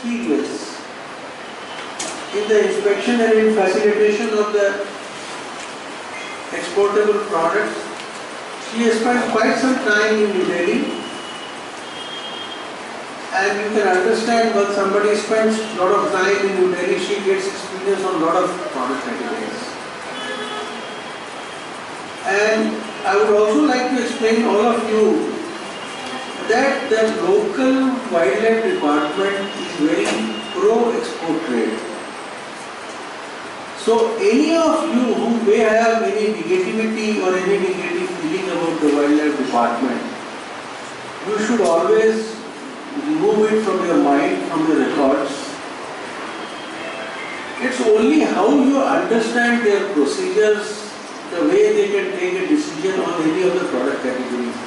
experience in the inspection and in facilitation of the exportable products. She has spent quite some time in New Delhi, and you can understand when somebody spends a lot of time in New Delhi, she gets experience on a lot of product categories. And I would also like to explain all of you that the local wildlife department is very pro-export trade. So any of you who may have any negativity or any negative feeling about the wildlife department, you should always remove it from your mind, from your records. It's only how you understand their procedures, the way they can take a decision on any of the product categories.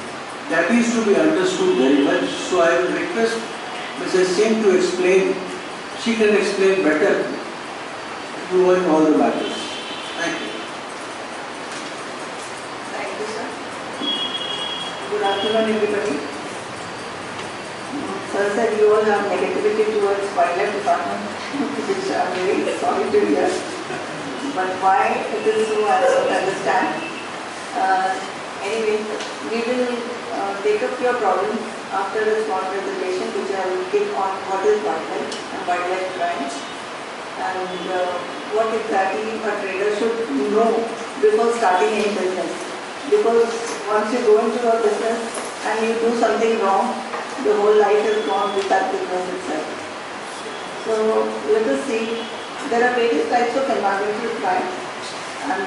That is to be understood very much. So I will request Mrs. Singh to explain. She can explain better in all the matters. Thank you. Thank you, sir. Good afternoon, everybody. Sir said you all have negativity towards wildlife department, which I am very sorry to hear. But why it is so, I don't understand. Anyway, we will take up your problem after a small presentation, which I will give on what is wildlife and wildlife crime, and what exactly a trader should know before starting any business. Because once you go into a business and you do something wrong, the whole life is gone with that business itself. So let us see. There are various types of environmental crime, and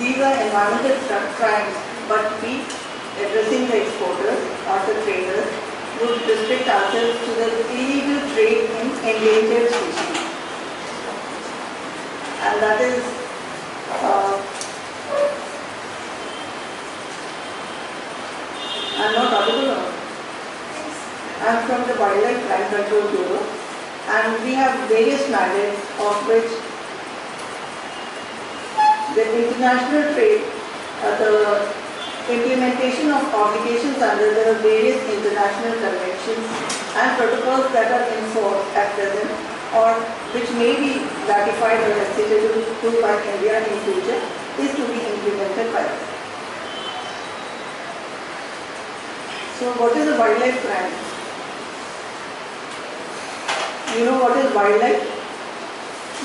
these are environmental crimes, but we, addressing the exporters or the traders, would restrict ourselves to the illegal trade in endangered species. And that is I'm not audible. I'm from the Wildlife Crime Control Bureau, and we have various mandates, of which the international trade, the implementation of obligations under the various international conventions and protocols that are in force at present, or which may be ratified or acceded to by India in future, is to be implemented by us. So what is a wildlife crime? You know what is wildlife?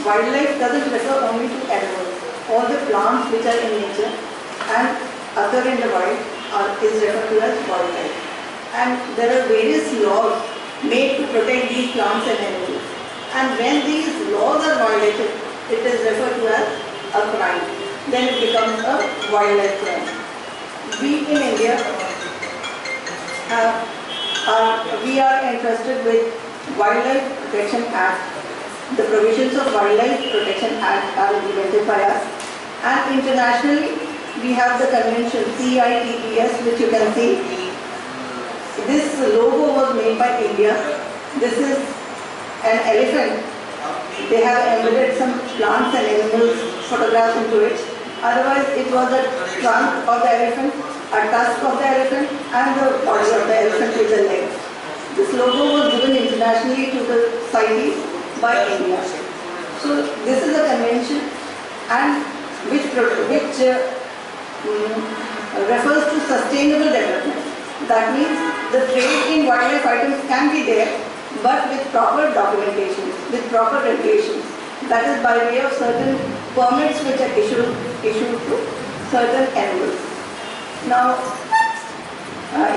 Wildlife doesn't refer only to animals. All the plants which are in nature and other in the wild is referred to as wildlife. And there are various laws made to protect these plants and animals. And when these laws are violated, it is referred to as a crime. Then it becomes a wildlife crime. We in India we are entrusted with Wildlife Protection Act. The provisions of Wildlife Protection Act are implemented by us. And internationally, we have the convention CITES, which you can see. This logo was made by India. This is an elephant. They have embedded some plants and animals photographs into it. Otherwise, it was a trunk of the elephant, a tusk of the elephant, and the body of the elephant with the leg. This logo was given internationally to the CITES by India. So this is a convention, and which refers to sustainable development. That means the trade in wildlife items can be there, but with proper documentation, with proper regulations. That is by way of certain permits which are issued to certain animals. Now,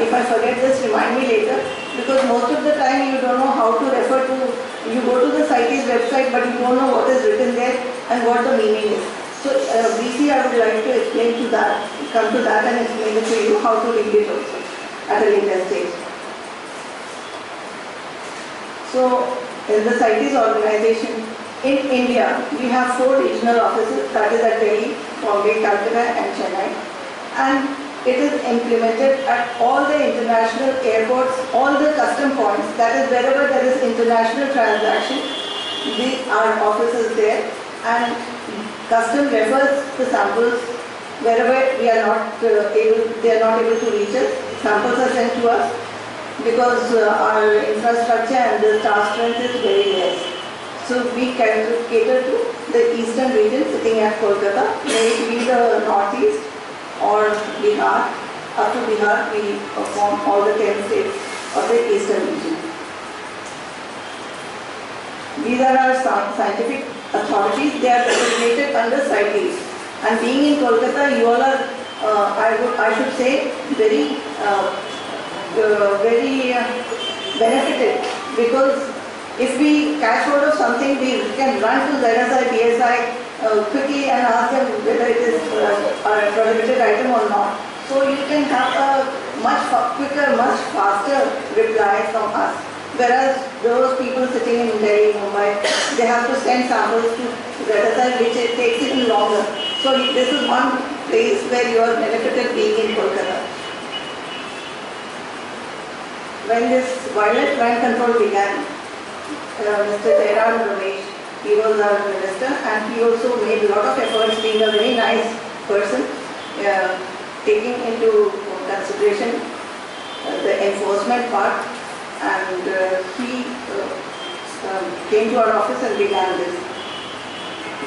if I forget this, remind me later, because most of the time you don't know how to refer to, you go to the CITES website, but you don't know what is written there and what the meaning is. So briefly I would like to explain to that, come to that and explain it to you how to read it also at a later stage. So in the CITES organization, in India, we have 4 regional offices, that is at Delhi, Bombay, Calcutta and Chennai. And it is implemented at all the international airports, all the custom points, that is wherever there is international transaction, our office is there, and custom refers the samples Wherever we are not they are not able to reach us, samples are sent to us because our infrastructure and the staff strength is very less. So we cater to the eastern region sitting at Kolkata, may it be the northeast or Bihar. Up to Bihar, we perform all the 10 states of the eastern region. These are our scientific authorities. They are designated under CITES. And being in Kolkata, you all are, I should say, very benefited, because if we catch hold of something, we can run to ZSI, BSI quickly and ask them whether it is a prohibited item or not. So you can have a much quicker, much faster reply from us. Whereas those people sitting in Delhi, Mumbai, they have to send samples to ZSI, which it takes even longer. So this is one place where you are benefited being in Kolkata. When this wildlife crime control began, Mr. Jairam Ramesh, he was our minister, and he also made a lot of efforts, being a very nice person, taking into consideration the enforcement part, and he came to our office and began this.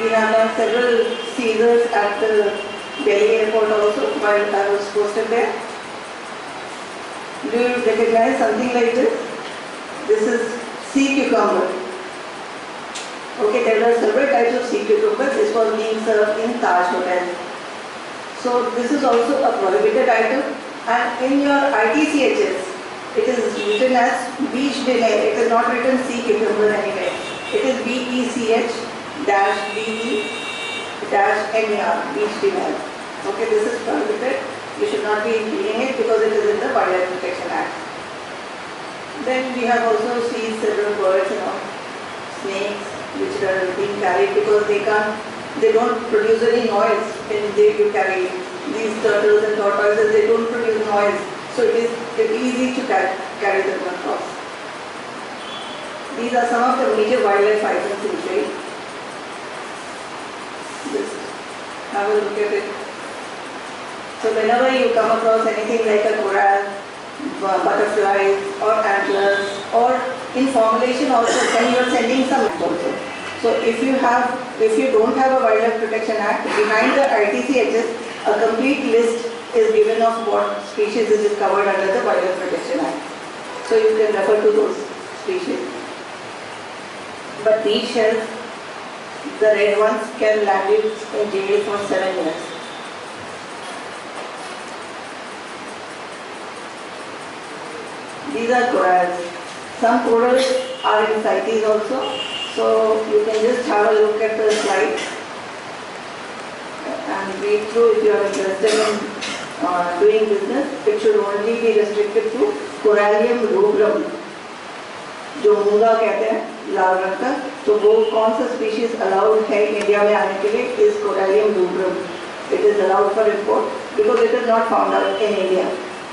We have done several seizures at the Delhi airport also while I was posted there. Do you recognize something like this? This is sea cucumber. Okay, there are several types of sea cucumber. This was being served in Taj Hotel. So this is also a prohibited item, and in your ITCHS, it is written as beach dinner. It is not written sea cucumber anywhere. It is BECH-DE-MER, beach dinner. Okay, this is prohibited. You should not be eating it because it is in the Wildlife Protection Act. Then we have also seen several birds, snakes, which are being carried because they don't produce any noise when you carry these turtles and tortoises. They don't produce noise, so it is easy to carry them across. These are some of the major wildlife items in trade. Just have a look at it. So whenever you come across anything like a coral, butterflies or antlers, or in formulation also, then you are sending some also. So if you don't have a Wildlife Protection Act, behind the ITCHS, a complete list is given of what species is covered under the Wildlife Protection Act. So you can refer to those species. But these shells, the red ones, can land you in jail for 7 years. These are corals. Some corals are in CITES also. So you can just have a look at the slide and read through if you are interested in doing business. It should only be restricted to Corallium rubrum, जो मूंगा कहते हैं लाल रंग का, तो वो कौन सा स्पीशीज अलाउड है इंडिया में आने के लिए is Corallium rubrum. It is allowed for import because it is not found out in India.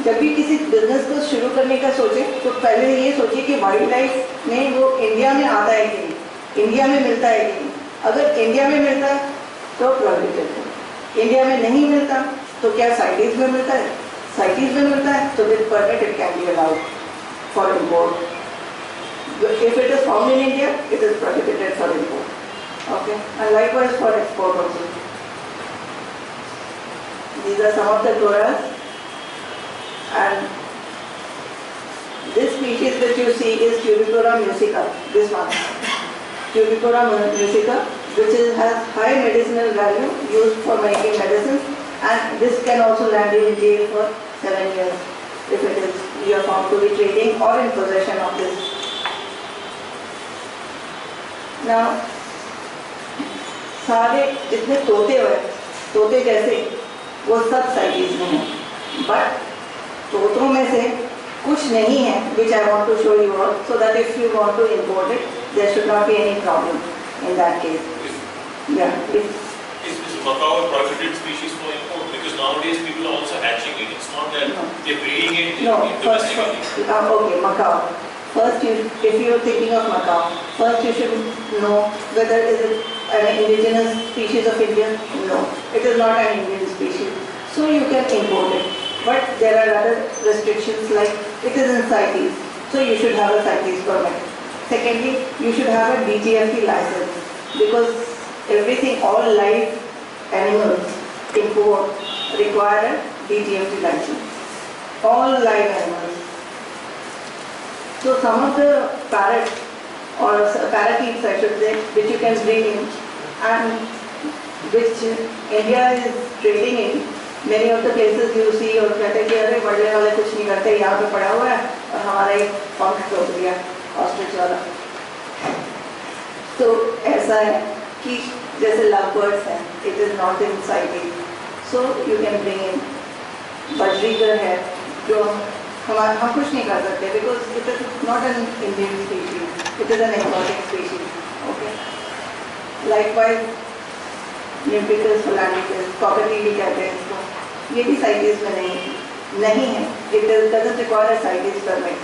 जब भी किसी बिजनेस को शुरू करने का सोचे तो पहले ये सोचिए कि वाइल्ड लाइफ में वो इंडिया में आता है कि नहीं, इंडिया में मिलता है कि नहीं. अगर इंडिया में मिलता है तो प्रोहिबिटेड है, इंडिया में नहीं मिलता तो क्या CITES में मिलता है, CITES में मिलता है तो with permit it can be allowed for import. If it is found in India, it is prohibited for import. Okay, and likewise for export also. These are some of the corals, and this species which you see is Tubicora musica. This one, Tubicora musica, which has high medicinal value, used for making medicines, and this can also land you in jail for 7 years if it is you are found to be trading or in possession of this. Now, सारे जितने तोते जैसे वो सब CITES में हैं, but तोतों में से कुछ नहीं है which I want to show you all, so that if you want to import it, there should not be any problem in that case. Yeah. Is macaw a prohibited species for import? Because nowadays people are also hatching it. It's not that they're breeding it domestically. Okay, macaw. First, if you are thinking of macaw, first you should know whether is it an indigenous species of India? No, it is not an Indian species. So you can import it. But there are other restrictions like it is in CITES. So you should have a CITES permit. Secondly, you should have a DGFT license because everything, all live animals import require a DGFT license. All live animals. So some of the parrots or parakeets, I should say, which you can bring in and which India is trading in, many of the places you see और कहते हैं कि अरे बड़े वाले कुछ नहीं करते, यहाँ पे पड़ा हुआ है और हमारा एक पंख टोक दिया ऑस्ट्रिच वाला. तो ऐसा है कि जैसे लव बर्ड्स हैं, it is not in CITES, so you can bring in. बजरीगर है जो हम कुछ नहीं कर सकते because it is not an Indian species, it is an exotic species. Okay. Likewise, Nympicus hollandicus, cockatiel कहते हैं इसको, ये भी CITES में नहीं है. It doesn't require a CITES permit.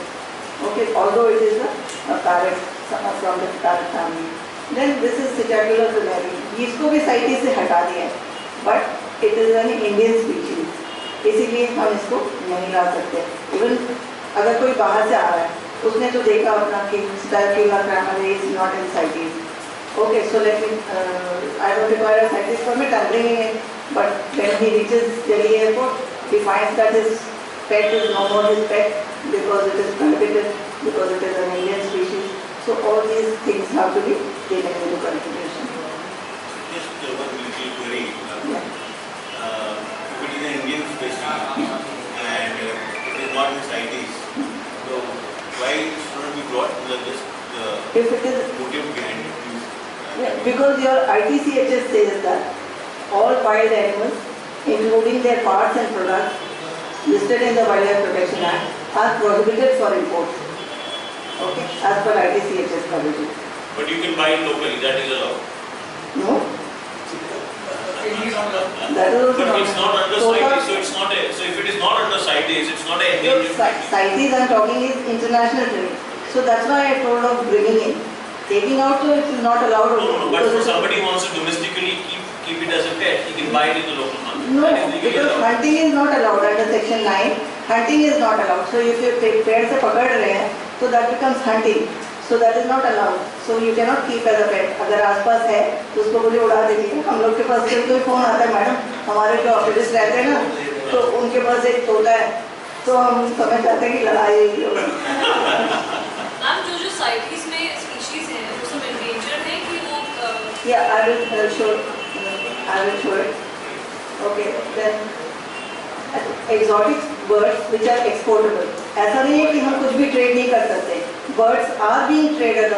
Okay, although it is a parrot from the parrot family. Then this is Citacula fuleri. इसको भी CITES से हटा दिया है, but it is an Indian species. इसीलिए हम इसको नहीं ला सकते. Even अगर कोई बाहर से आ रहा है, उसने तो देखा अपना कि Citacula fuleri is not in CITES. Okay, so let me, I don't require a CITES permit, I'm bringing it, but when he reaches Delhi airport, he finds that his pet is no more his pet because it is prohibited, because it is an Indian species. So all these things have to be taken into consideration. Just one little query. Yeah. If it is an Indian species and it is not in CITES, so why should it be brought to just If it is, motive behind it? because your ITCHS says that all wild animals, including their parts and products listed in the Wildlife Protection Act, are prohibited for import. Okay, as per ITCHS provision. But you can buy it locally, that is allowed. No? That is also But it's not under Total- CITES, so it's not a, so if it is not under CITES, it's not a So, endangered species. CITES I'm talking is international trade. So that's why I told of bringing in. Taking out, so it is not allowed. No, but because for it is- somebody who wants to domestically keep it as a pet, he can buy it in the local market. No, That is legally because allowed. hunting is not allowed under section 9. Hunting is not allowed. So if you पेड़ से पकड़ रहे हैं, so that becomes hunting. So that is not allowed. So you cannot keep as a pet. अगर आसपास है, तो उसको बोले उड़ा दीजिए. हम लोग के पास जब कोई फोन आता है, मैडम, हमारे जो ऑफिस रहते हैं ना, तो उनके पास एक तोता है, तो हम समझ जाते हैं कि लड़ाई होगी. मैम जो CITES में स्पीशीज हैं वो सब एंडेंजर्ड हैं कि वो Yeah, I will show it. Okay, then exotic birds which are exportable. ऐसा नहीं है कि हम कुछ भी ट्रेड नहीं कर सकते. Birds are being traded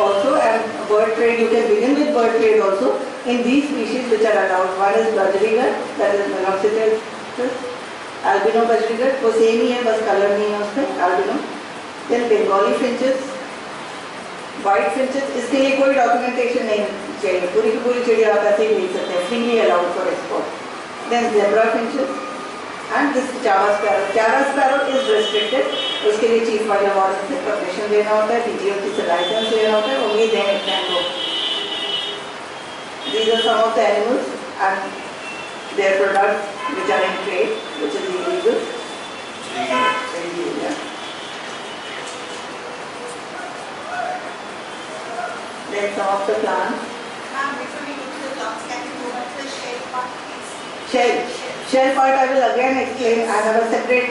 also, and bird trade, you can begin with bird trade also in these species which are allowed. One is bajrigar, that is Meloxytis, albino bajrigar, वो सेम ही है, बस colour नहीं है उसमें, albino. Then Bengali finches, white finches, इसके लिए कोई documentation नहीं चाहिए, पूरी की पूरी चिड़िया आप ऐसे ही बेच सकते हैं, freely allowed for export. Then zebra finches and this Java sparrow. Java sparrow is restricted, उसके लिए चीफ वाइल्ड वार्डन से परमिशन लेना होता है, DGFT से लाइसेंस लेना होता है, उम्मीद है it can go. These are some of the animals and their products which are in trade, which is illegal. Yeah. Then some of the plants. Ma'am, before we go to the plants, can you go back to the shell part, please? Shell part I will again explain. I have a separate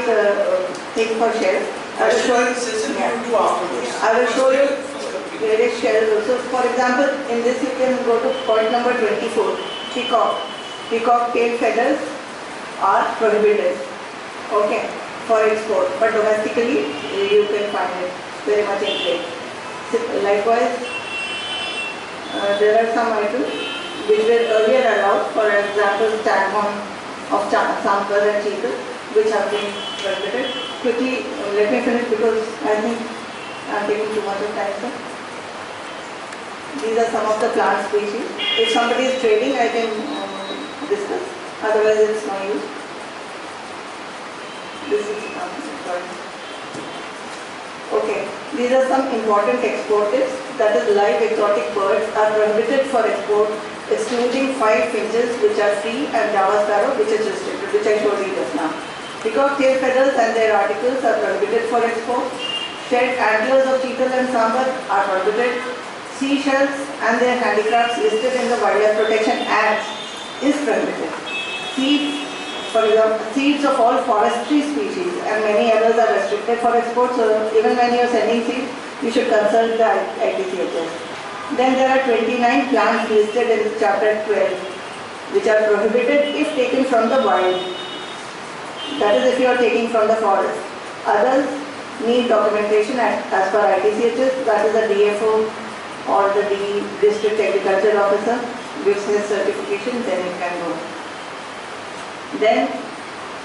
thing for shell. I will show you. Yeah. I will show you various shells. So for example, in this you can go to point number 24. Peacock. Peacock tail feathers are prohibited. Okay, for export. But domestically you can find it very much in trade. Likewise, there are some items which were earlier allowed, for example, staghorn of Sampar and cheetah, which have been prohibited. Quickly, let me finish because I think I am taking too much of time, sir. These are some of the plant species. If somebody is trading, I can discuss. Otherwise, it's no use. This is sorry. Okay, these are some important exporters. that is live exotic birds, are prohibited for export, excluding 5 finches which are free and Java sparrow which is restricted, which I showed you just now. Peacock tail feathers and their articles are prohibited for export. Shed antlers of cheetal and sambar are prohibited. Seashells and their handicrafts listed in the Wildlife Protection Act is prohibited. Seeds, for example, seeds of all forestry species and many others are restricted for export. So even when you are sending seeds, you should consult the ITCHS. Then there are 29 plants listed in chapter 12, which are prohibited if taken from the wild. That is if you are taking from the forest. Others need documentation as per ITCHS, that is the DFO or the District Agriculture Officer gives his certification, then it can go. Then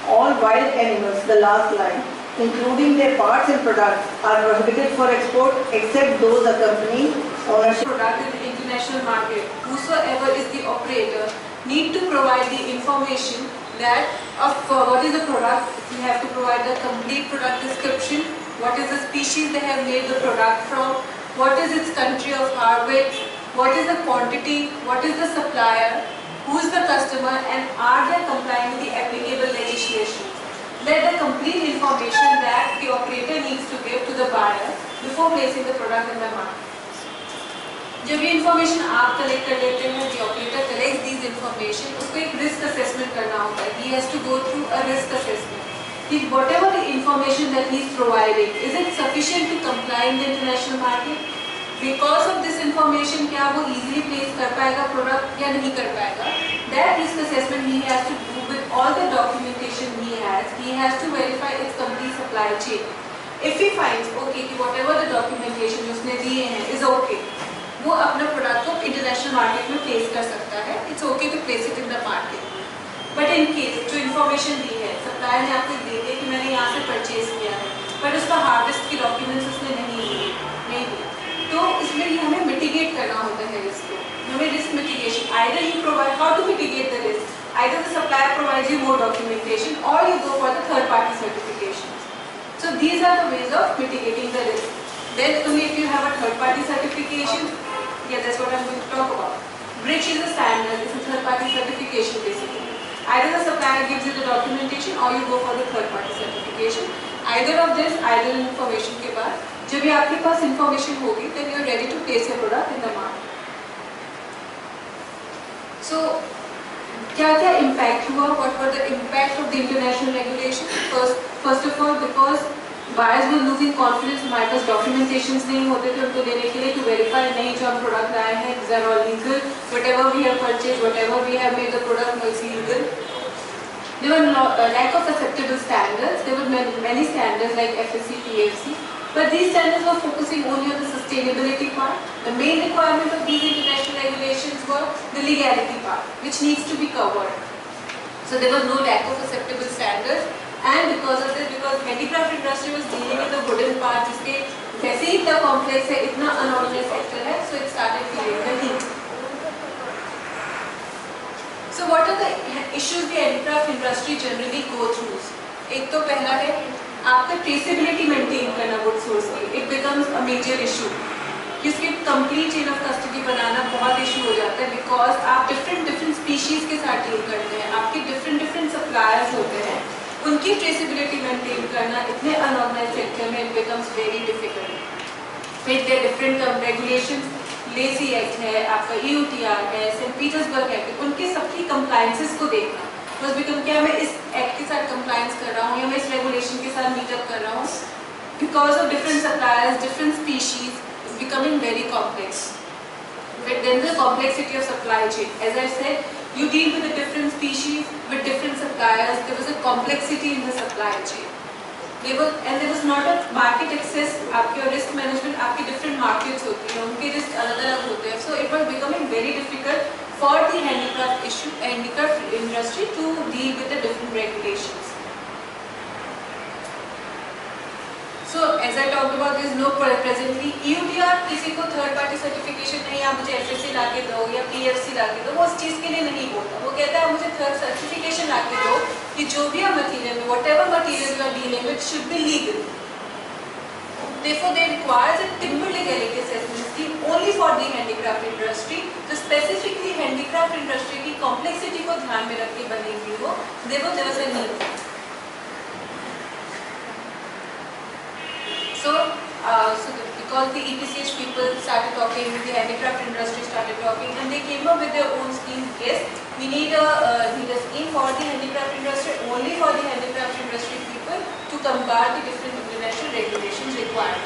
all wild animals, the last line, including their parts and products, are prohibited for export except those accompanying ownership. Product in the international market, whosoever is the operator need to provide the information that of what is the product. You have to provide the complete product description, what is the species they have made the product from, what is its country of harvest, what is the quantity, what is the supplier, who is the customer, and are they complying with the applicable legislation. Let the complete information that the operator needs to give to the buyer before placing the product in the market. जब ये information आप collect कर लेते हैं, the operator collects these information, उसको एक risk assessment करना होता है. He has to go through a risk assessment. Whatever the information that he is providing, is it sufficient to comply in the international market? Because of this information, क्या वो easily place कर पाएगा product या नहीं कर पाएगा? That risk assessment he has to do with all the documentation he has. He has to verify its complete supply chain. If he finds okay कि whatever the documentation उसने दिए हैं is okay, वो अपना प्रोडक्ट को international market में place कर सकता है. It's okay to place it in the market. But in case जो इन्फॉर्मेशन दी है, सप्लायर ने आपको दी है कि मैंने यहाँ से परचेज किया है, बट उसका हार्वेस्ट की डॉक्यूमेंट्स उसने नहीं दिए, तो इसमें ही हमें मिटिगेट करना होता है इसको. हमें risk mitigation, either you provide how to mitigate the risk, either the supplier provides you more documentation और you go for the third party certification. So these are the ways of mitigating the risk. Then only if you have a third party certification, yeah, that's what I'm going to talk about. BRICS is a standard, it's a third party certification basically. Either the supplier gives you the documentation or you go for the third party certification. Either of this, either information के बाद, जब भी आपके पास information होगी, then you are ready to place your product in the market. So, क्या-क्या impact हुआ? What were the impact of the international regulation? First of all, because buyers were losing confidence, हमारे पास documentations नहीं होते थे उनको देने के लिए to verify नहीं जो हम product लाए हैं, these are all legal, whatever we have purchased, whatever we have made the product is legal. There were lack of acceptable standards. There were many standards like FSC, PFC, but these standards were focusing only on the sustainability part. The main requirement of these international regulations were the legality part, which needs to be covered. So there was no lack of acceptable standards. And because of this, because handicraft industry was dealing with the wooden part, जिसके वैसे ही इतना complex है, इतना unorganized sector है, so it started feeling the need. So what are the issues the handicraft industry generally go through? एक तो पहला है आपका traceability maintain करना wood source की. It becomes a major issue. इसकी complete chain of custody बनाना बहुत issue हो जाता है because आप different species के साथ deal करते हैं, आपके different suppliers होते हैं. उनकी ट्रेसिबिलिटी मेंटेन करना इतने अनऑर्गेनाइज्ड सेक्टर में it becomes very difficult. फिर there are different regulations, Lacey act है, आपका EUTR है, सेंट पीटर्सबर्ग है, उनके सबकी कंप्लायंसेस को देखना. बस बिकॉज क्या मैं इस एक्ट के साथ कंप्लायंस कर रहा हूँ या मैं इस रेगुलेशन के साथ मीटअप कर रहा हूँ, because of different suppliers, different species, it's becoming very complex. But then the complexity of supply chain, as I said, you deal with the different species, with different suppliers. There was a complexity in the supply chain. There was not a market access. आपके risk management, आपके different markets होती हैं, उनके risk अलग-अलग होते हैं. So it was becoming very difficult for the handicraft industry to deal with the different regulations. So as I talked about, there is no presently EUTR किसी को third party certification नहीं, आप मुझे FSC ला के दो या PFC ला के दो, वो उस चीज़ के लिए नहीं बोलता. वो कहता है मुझे थर्ड सर्टिफिकेशन ला के दो कि जो भी आप मटीरियल में, whatever material you are dealing with should be legal. Therefore, they require a timber legality assessment scheme only for the handicraft industry. तो specifically handicraft industry की complexity को ध्यान में रख के बनेगी वो. Therefore, there was a need. So because the EPCH people started talking, the handicraft industry started talking, and they came up with their own scheme. Yes, we need a scheme for the handicraft industry, only for the handicraft industry people, to combat the different international regulations required.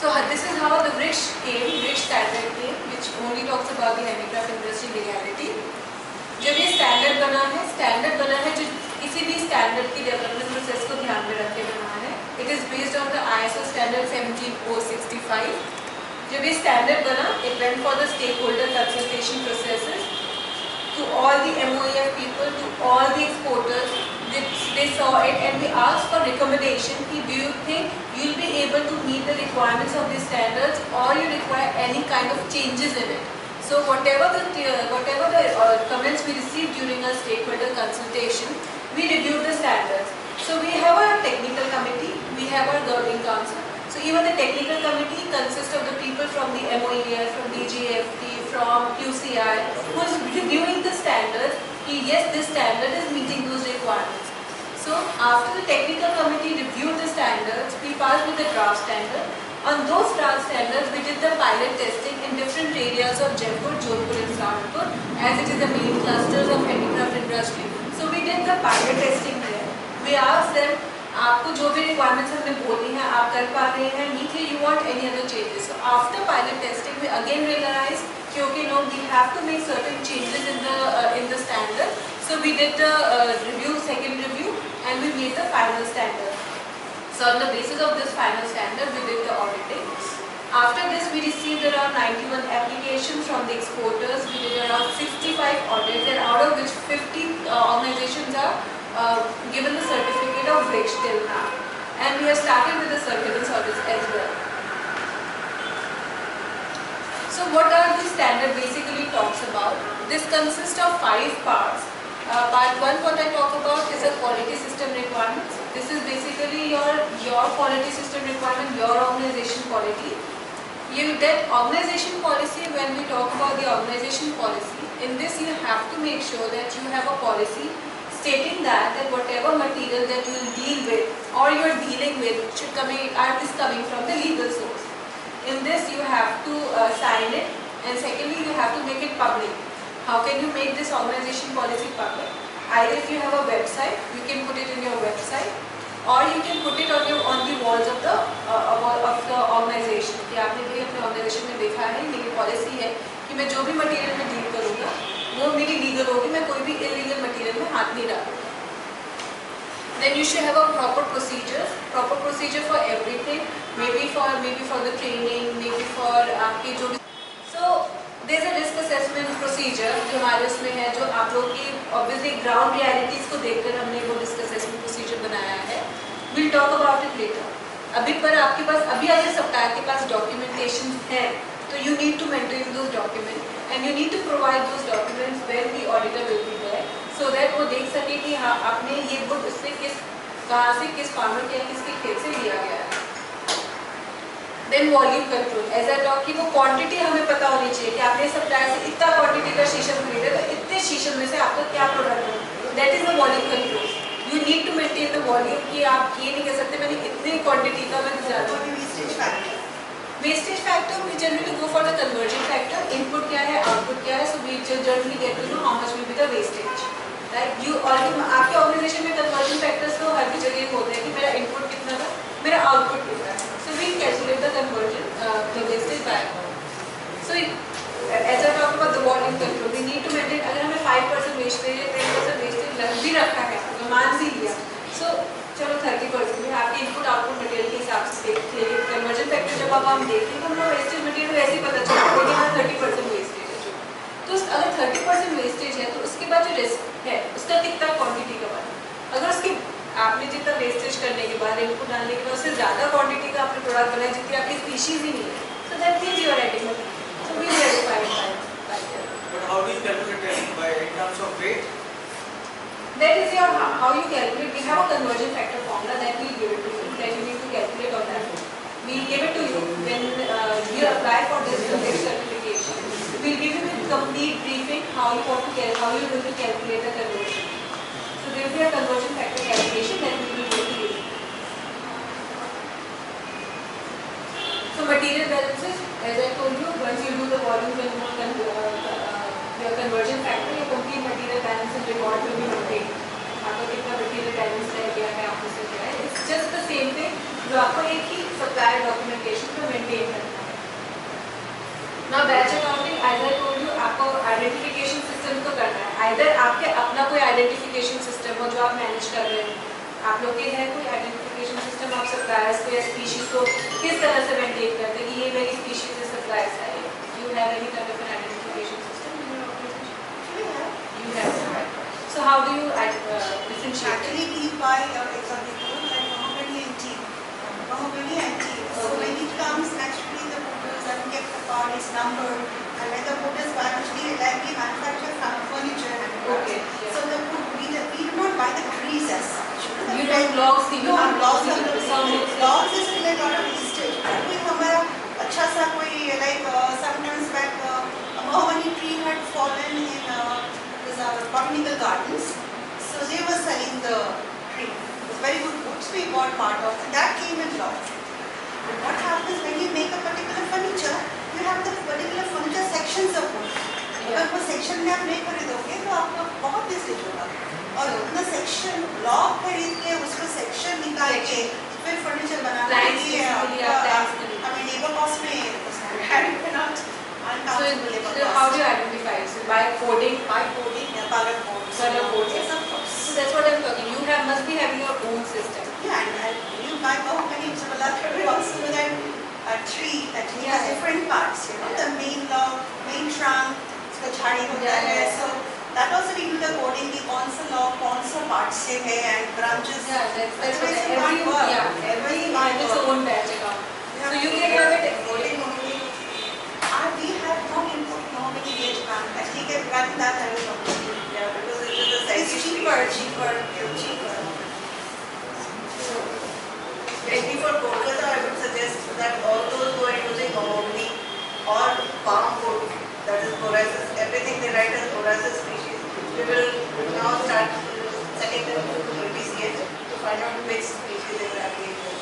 So this is how the RICH came, RICH standard came, which only talks about the handicraft industry legality. जब ये standard बना है जो किसी भी standard की development process को ध्यान में रख के बना है. It is based on the ISO standard 17065. जब ये स्टैंडर्ड बना, it went for the stakeholder consultation processes to all the MOEF people, to all the exporters. They saw it and they asked for recommendation. Do you think you'll be able to meet the requirements of these standards, or you require any kind of changes in it? So whatever the comments we received during our stakeholder consultation, we reviewed the standards. So we have our technical committee, we have our governing council. So even the technical committee consists of the people from the MOEF, from DGFT, from QCI, who is reviewing the standards. Yes, this standard is meeting those requirements. So after the technical committee reviewed the standards, we passed with the draft standard. On those draft standards, we did the pilot testing in different areas of Jaipur, Jodhpur and Saharanpur, as it is the main clusters of handicraft industry. So we did the pilot testing there. We asked them, आपको जो भी requirements हमने बोली हैं, आप कर पा रहे हैं, नहीं थे, you want any other changes. So after pilot testing, we again realized कि okay, no, we have to make certain changes in the standard. So we did the second review, and we made the final standard. So on the basis of this final standard, we did the auditing. After this, we received around 91 applications from the exporters. We did around 65 audits, and out of which 50 organizations are given the certificate of RICH till now. And we have started with the surveillance audits as well. So what are the standard basically talks about? This consists of 5 parts. Part 1, what I talk about is a quality system requirements. This is basically your quality system requirement, your organization quality. That organization policy, when we talk about the organization policy, in this you have to make sure that you have a policy stating that whatever material that you will deal with or you are dealing with is coming from the legal source. In this you have to sign it, and secondly you have to make it public. How can you make this organization policy public? Either if you have a website, you can put it in your website, or you can put it on the walls of the organization. कि आपने भी अपने organization में देखा है, मेरी policy है कि मैं जो भी material में deal करूँगा, वो मेरी legal होगी, मैं कोई भी illegal material में हाथ नहीं डालूँगा. Then you should have a proper procedure for everything. Maybe for the training, maybe for आपके जो भी. So there is a risk assessment procedure जो हमारे उसमें है, जो आप लोग की obviously ground realities को देखकर हमने वो risk assessment procedure बनाया है. We'll talk about it later. अभी अगर supplier के पास documentation है, तो you need to maintain those documents and you need to provide those documents when the auditor will be there, so that वो देख सके कि हाँ आपने ये wood उससे कहाँ से किस farmer के किसके खेत से लिया गया है. Then volume control. As I talk कि वो quantity हमें पता होनी चाहिए कि आपने supplier से इतना quantity का शीशम खरीदा, तो इतने शीशम में से आपका क्या product है. That is the volume control. You need to maintain the volume कि आप ये नहीं कह सकते मैंने इतनी quantity का मैं ज़्यादा. Wastage factor we generally go for the conversion factor. Input क्या है, output क्या है, so we generally get to know how much will be the wastage. Right? You already आपके organization में conversion factors तो हर की जगह होते हैं कि मेरा input कितना था, मेरा output कितना है. So we calculate the conversion, the wastage by. So as I talked about the volume control, we need to maintain. अगर हमें 5% wastage है, 10% wastage लग भी रखा है, तो मान भी लिया. So चलो 30% में आपके इनपुट आउटपुट मटेरियल के हिसाब से देखिए. कन्वर्जन फैक्टर जब अब हम देखें तो हमें वेस्टेज मटेरियल वैसे ही पता चलता है कि हाँ 30% वेस्टेज है. तो अगर 30% वेस्टेज है तो उसके बाद जो रिस्क है उसका कितना क्वांटिटी का बना. अगर उसके आपने जितना वेस्टेज करने के बाद इनपुट डालने के बाद उससे ज़्यादा क्वांटिटी का आपने प्रोडक्ट बनाया जितनी आपकी स्पीशीज ही नहीं है, so that means you are adding material. So we verify it by that. But how do you calculate it? By in terms of weight? That is your how you calculate. We have a conversion factor formula that we give it to you. That you apply for this certification, we'll give you a complete briefing how you're going to calculate the conversion. So there will be a conversion factor calculation that we will go to use. So material balances, as I told you, once you do the volume your conversion factor, your complete material balance and record will be maintained. आपको कितना material balance रह गया है आपको से क्या है? It's just the same thing जो आपको एक ही supplier documentation में maintain करना है. Now batch accounting, as I told you, आपको identification system तो करना है. Either आपके अपना कोई identification system हो जो आप manage कर रहे हैं. आप लोग के है कोई identification system, आप suppliers को या species को किस तरह से maintain करते हैं कि ये मेरी species से suppliers है. You have any type of an identification system in your organization? You have. So how do you differentiate? Actually, we buy example like mahogany and teak. So when it comes, actually the board is kept apart, it's numbered, and when the board is actually like we manufacture furniture and Okay. Yeah. so the wood, we do not buy the trees as such. You don't logs the Logs is still a lot of wastage. कोई हमारा अच्छा सा कोई like sometimes back a mahogany tree had fallen in our botanical gardens, so they were selling the tree. It was very good wood, so we bought part of it. That came in logs. But what happens when you make a particular furniture, you have the particular furniture sections of wood. अगर वो section में आप नहीं खरीदोगे तो आपको बहुत wastage होगा और उतना सेक्शन लॉग खरीद के उसको सेक्शन निकाल के फिर फर्नीचर बनाना ये हमें लेबर कॉस्ट में So how do you identify? So by coding, color codes. Yes, of course. So that's what I'm talking. You must be having your own system. Yeah, and you buy mahogany, so also with a tree that has different parts. You know, the main log, main trunk. उसका झाड़ी होता है, so that also we do the coding की कौन सा log कौन सा part से है and branches. Yeah, that's what every has its own batch account. So you can have it. We have no input, no many gauge account. Actually, get regarding that I will talk to you. Yeah, because it's cheaper. Especially for Kolkata, I would suggest that all those who are using mahogany or palm wood, that is Boracis, everything they write as Boracis species, we will now start setting them to ABCH to find out which species exactly it is.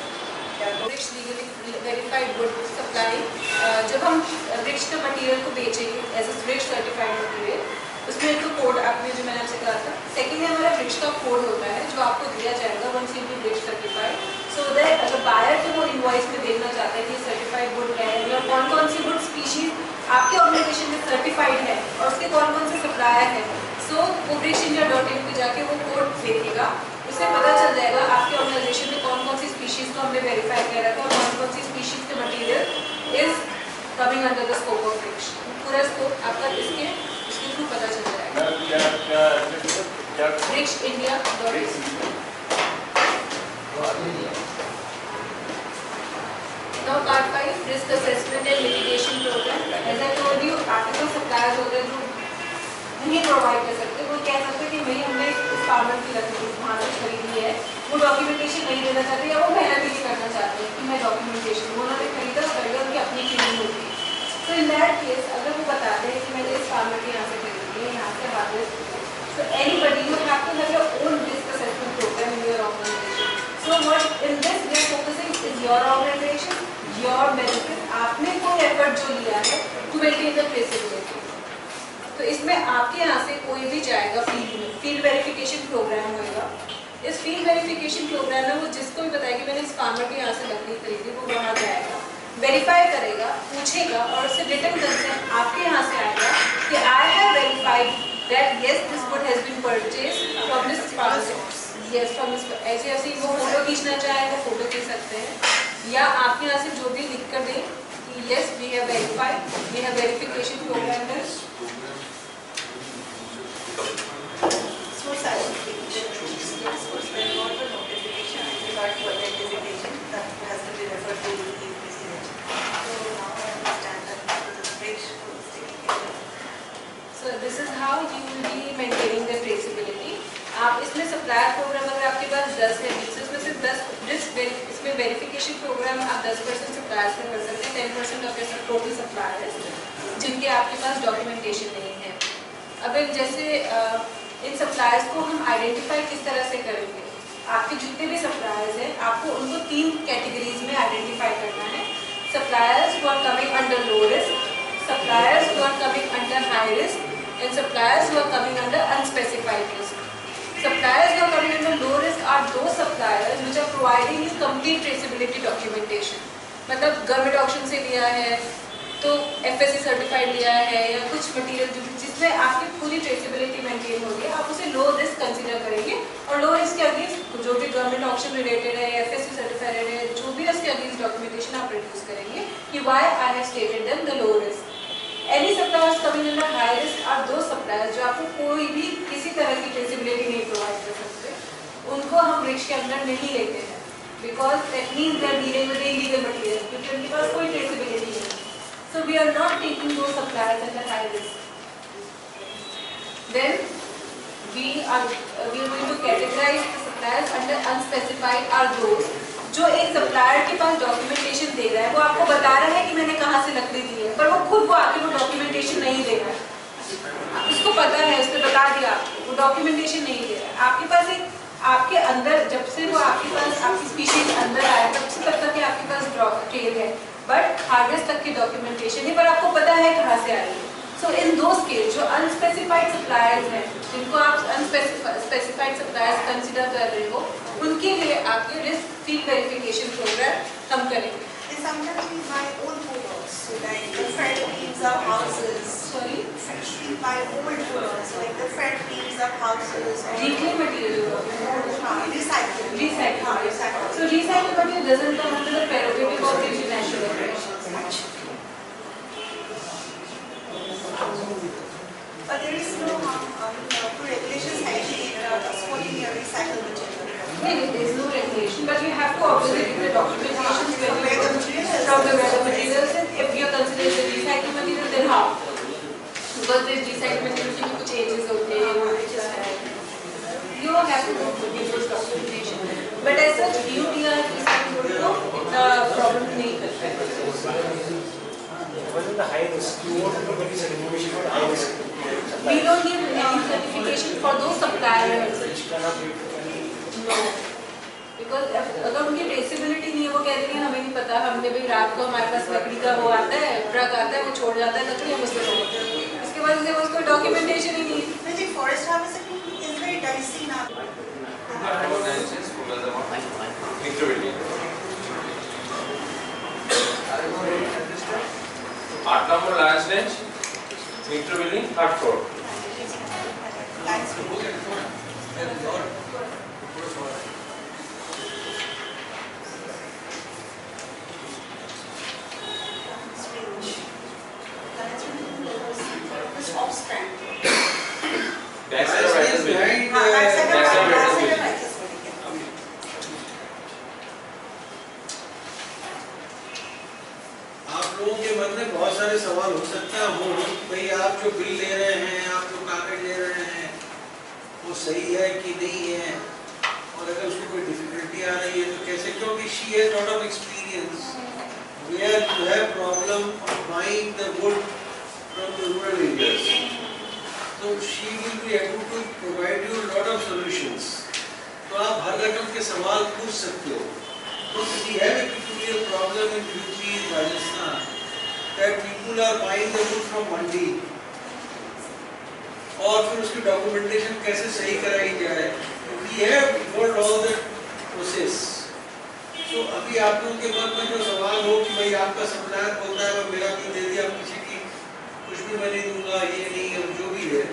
Rich legally verified wood supply. जब हम rich के material को बेचेंगे as a rich certified material, उसमें एक तो code आपने जो मैंने आपसे कहा था. सेकेंड है हमारा rich का कोड होता है जो आपको दिया जाएगा once you be rich certified. So that अगर buyer को वो invoice में देखना चाहता है कि certified wood है या कौन सी wood species आपके ऑर्गेनाइजेशन में सर्टिफाइड है और उसके कौन से सप्लायर है. सो वो brickindia.in पे जाके वो कोड देखेगा, उससे पता चल जाएगा आपके ऑर्गेनाइजेशन में कौन सी स्पीशीज को हमने वेरीफाई किया रखा है और कौन सी स्पीशीज के material is coming under the scope of rich. पूरा स्कोप आपका इसके थ्रू पता चल जाएगा. richindia.in. Now part 5, risk assessment and mitigation program. As I told you, आपके जो suppliers होते हैं जो नहीं प्रोवाइड कर सकते, वो कह सकते हैं कि भाई हमने इस फार्मर की लकड़ी वहाँ से खरीदी है, वो डॉक्यूमेंटेशन नहीं देना चाहते या वो मेहनत ही नहीं करना चाहते कि मैं डॉक्यूमेंटेशन वो उन्होंने खरीदा उनकी अपनी फीलिंग होती है. तो इन दैट केस अगर वो बताते हैं कि मैंने इस फार्मर के यहाँ से खरीदी है, यहाँ से हार्वेस्ट की है, so anybody you have to have your own risk assessment program in your organization. So what in this we are focusing is your organization, your benefit. आपने कोई एफर्ट जो लिया है to maintain the traceability. तो इसमें आपके यहाँ से कोई भी जाएगा फील्ड में, फील्ड वेरिफिकेशन प्रोग्राम होएगा. इस फील्ड वेरिफिकेशन प्रोग्राम में वो जिसको भी बताएगा कि मैंने इस फार्मर के यहाँ से लकड़ी खरीदी, वो वहाँ जाएगा, वेरीफाई करेगा, पूछेगा और उससे रिटर्न कंसेंट आपके यहाँ से आएगा कि I have verified that yes this would has been purchased from this farmer. Yes from this. ऐसे वो फोटो खींचना चाहे वो फोटो खींच सकते हैं या आपके यहाँ से जो भी लिख कर दें कि yes we have verified, we have verification program है. So this is how you will be maintaining the traceability. आप इसमें सप्लायर प्रोग्राम अगर आपके पास 10 है, 20 इसमें से 10 इसमें वेरिफिकेशन सर्टिफिकेशन प्रोग्राम आप 10% सप्लायर्स में कर सकते हैं, 10% ऑफ योर टोटल सप्लायर्स जिनके आपके पास डॉक्यूमेंटेशन नहीं है। अब जैसे इन सप्लायर्स को हम आइडेंटिफाई किस तरह से करेंगे? आपके जितने भी सप्लायर्स हैं आपको उनको 3 कैटेगरीज में आइडेंटिफाई करना है। Suppliers who are coming under low risk, suppliers who are coming under high risk and suppliers who are coming under unspecified risk. Suppliers who are coming under low risk are those suppliers which are providing you complete traceability documentation. मतलब government auction से लिया है तो FSC certified लिया है या कुछ material जिसमें आपकी पूरी ट्रेसेबिलिटी मेंटेन हो रही है, आप उसे लो रिस्क कंसीडर करेंगे। और लो रिस्क के अगेंस्ट जो भी गवर्नमेंट ऑक्शन रिलेटेड है, FSC सर्टिफाइड है, जो भी उसके अगेंस्ट डॉक्यूमेंटेशन आप प्रोड्यूस करेंगे कि why I have stated them the low risk. Any suppliers coming under high risk are those suppliers जो आपको कोई भी किसी तरह की ट्रेसेबिलिटी नहीं प्रोवाइड कर सकते, उनको हम रिस्क के अंदर नहीं लेते हैं, because that means they are dealing with illegal material, क्योंकि उनके पास कोई ट्रेसेबिलिटी नहीं है। So we are not taking those suppliers under high risk. Then we are going to categorize the suppliers under unspecified are those जो एक supplier के पास documentation दे रहा है, वो आपको बता रहा है कि मैंने कहाँ से लकड़ी दी है, पर वो खुद आके वो डॉक्यूमेंटेशन नहीं दे रहा है। उसको पता है, उसने बता दिया, वो डॉक्यूमेंटेशन नहीं दे रहा है। आपके पास एक आपके अंदर जब से वो आपके पास आपकी स्पीशीज अंदर आया तब तक आपके पास ट्रेल है, बट हार्वेस्ट तक की डॉक्यूमेंटेशन है, पर आपको पता है कहाँ से आई है। सो इन दोज केस जो अनस्पेसिफाइड सप्लायर्स हैं, जिनको आप अनस्पेसिफाइड सप्लायर्स कंसिडर कर रहे हो, उनके लिए आपके रिस्क फील्ड वेरिफिकेशन प्रोग्राम हम करेंगे। Sometimes we buy old products, so like the fed beams of houses. Sorry? We buy old products, like the fed beams of houses. Reclaim material. Recycle. Recycle. Recycle. So recycled material doesn't come under the prerogative of the international regulations. But there is no regulations actually supporting your recycled material. There is no regulation, but you have to obviously give the documentation From where the material is. from the where the materials is. If you are considering the recycled material, then how? Because this recycled material में कुछ changes होते हैं, you have to give those documentation. But as such, UTR recycled को इतना problem नहीं करता है. What is the high risk? You want to get certification for high risk. We don't give any certification for those suppliers. Which cannot be No. Because अगर उनकी traceability नहीं है, वो कहते हैं हमें नहीं पता, हमने भी रात को हमारे पास लकड़ी का वो आता है, ट्रक आता है, वो छोड़ जाता है लकड़ी, हम उसको छोड़ते हैं, इसके बाद से उसको डॉक्यूमेंटेशन ही नहीं है। The forest harvesting is very dicey now. Part number last range, meter building, third floor. आप लोगों के मन में बहुत सारे सवाल हो सकता हो, भाई आप जो बिल ले रहे हैं, आप जो कागज ले रहे हैं, वो सही है कि नहीं है, और अगर उसको कोई डिफिकल्टी आ रही है तो कैसे, क्योंकि she has lot of experience where you have problem of buying the wood from the rural areas, तो she will be able to provide you lot of solutions. तो आप हर रकम के सवाल पूछ सकते हो। तो we have a peculiar problem in UP in Rajasthan that people are buying the wood from mandi और फिर उसकी डॉक्यूमेंटेशन कैसे सही कराई जाए। We have involved all that process. तो अभी आप लोगों के मन में जो सवाल हो कि भाई आपका सप्लायर बोलता है और मेरा बिल दे दिया, किसी की कुछ भी मैं नहीं दूंगा, ये नहीं है, जो भी है,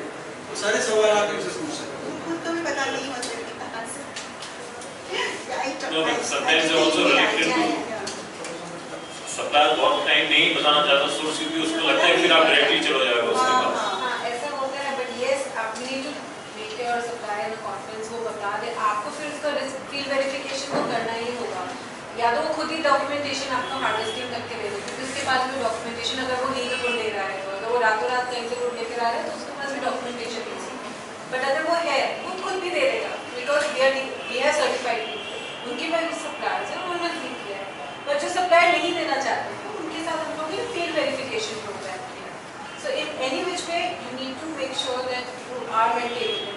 तो सारे सवाल आप इनसे पूछ सकते हो। खुद तो भी पता नहीं होता कि कहाँ से। No, but sometimes they also related to supplier बहुत टाइम नहीं बताना चाहता सोर्स, क्योंकि उसको लगता है फिर आप डायरेक्टली चलो जाएगा उसके पास। हाँ, ऐसा होता है, बट यस अपनी जो मेकर और सप्लायर में कॉन्फ्रेंस वो बता दे, आपको फिर उसका रिस्क फील्ड वेरिफिकेशन तो करना ही होगा, या तो वो खुद ही डॉक्यूमेंटेशन आपको हार्वेस्टिंग करके दे दे, क्योंकि उसके पास भी डॉक्यूमेंटेशन, अगर वो लीगल वुड ले रहा है, तो अगर वो रातों रात कहीं से वुड लेकर आ रहा है तो उसके पास भी डॉक्यूमेंटेशन नहीं, बट अगर वो है वो खुद भी दे देगा, बिकॉज वी आर सर्टिफाइड, उनकी वजह सप्लायर्स है, उन्होंने ठीक किया है। पर जो सप्लायर नहीं देना चाहते थे उनके साथ हम लोग ये फील्ड वेरिफिकेशन प्रोग्राम किया. So in any which way you need to make sure that you are maintaining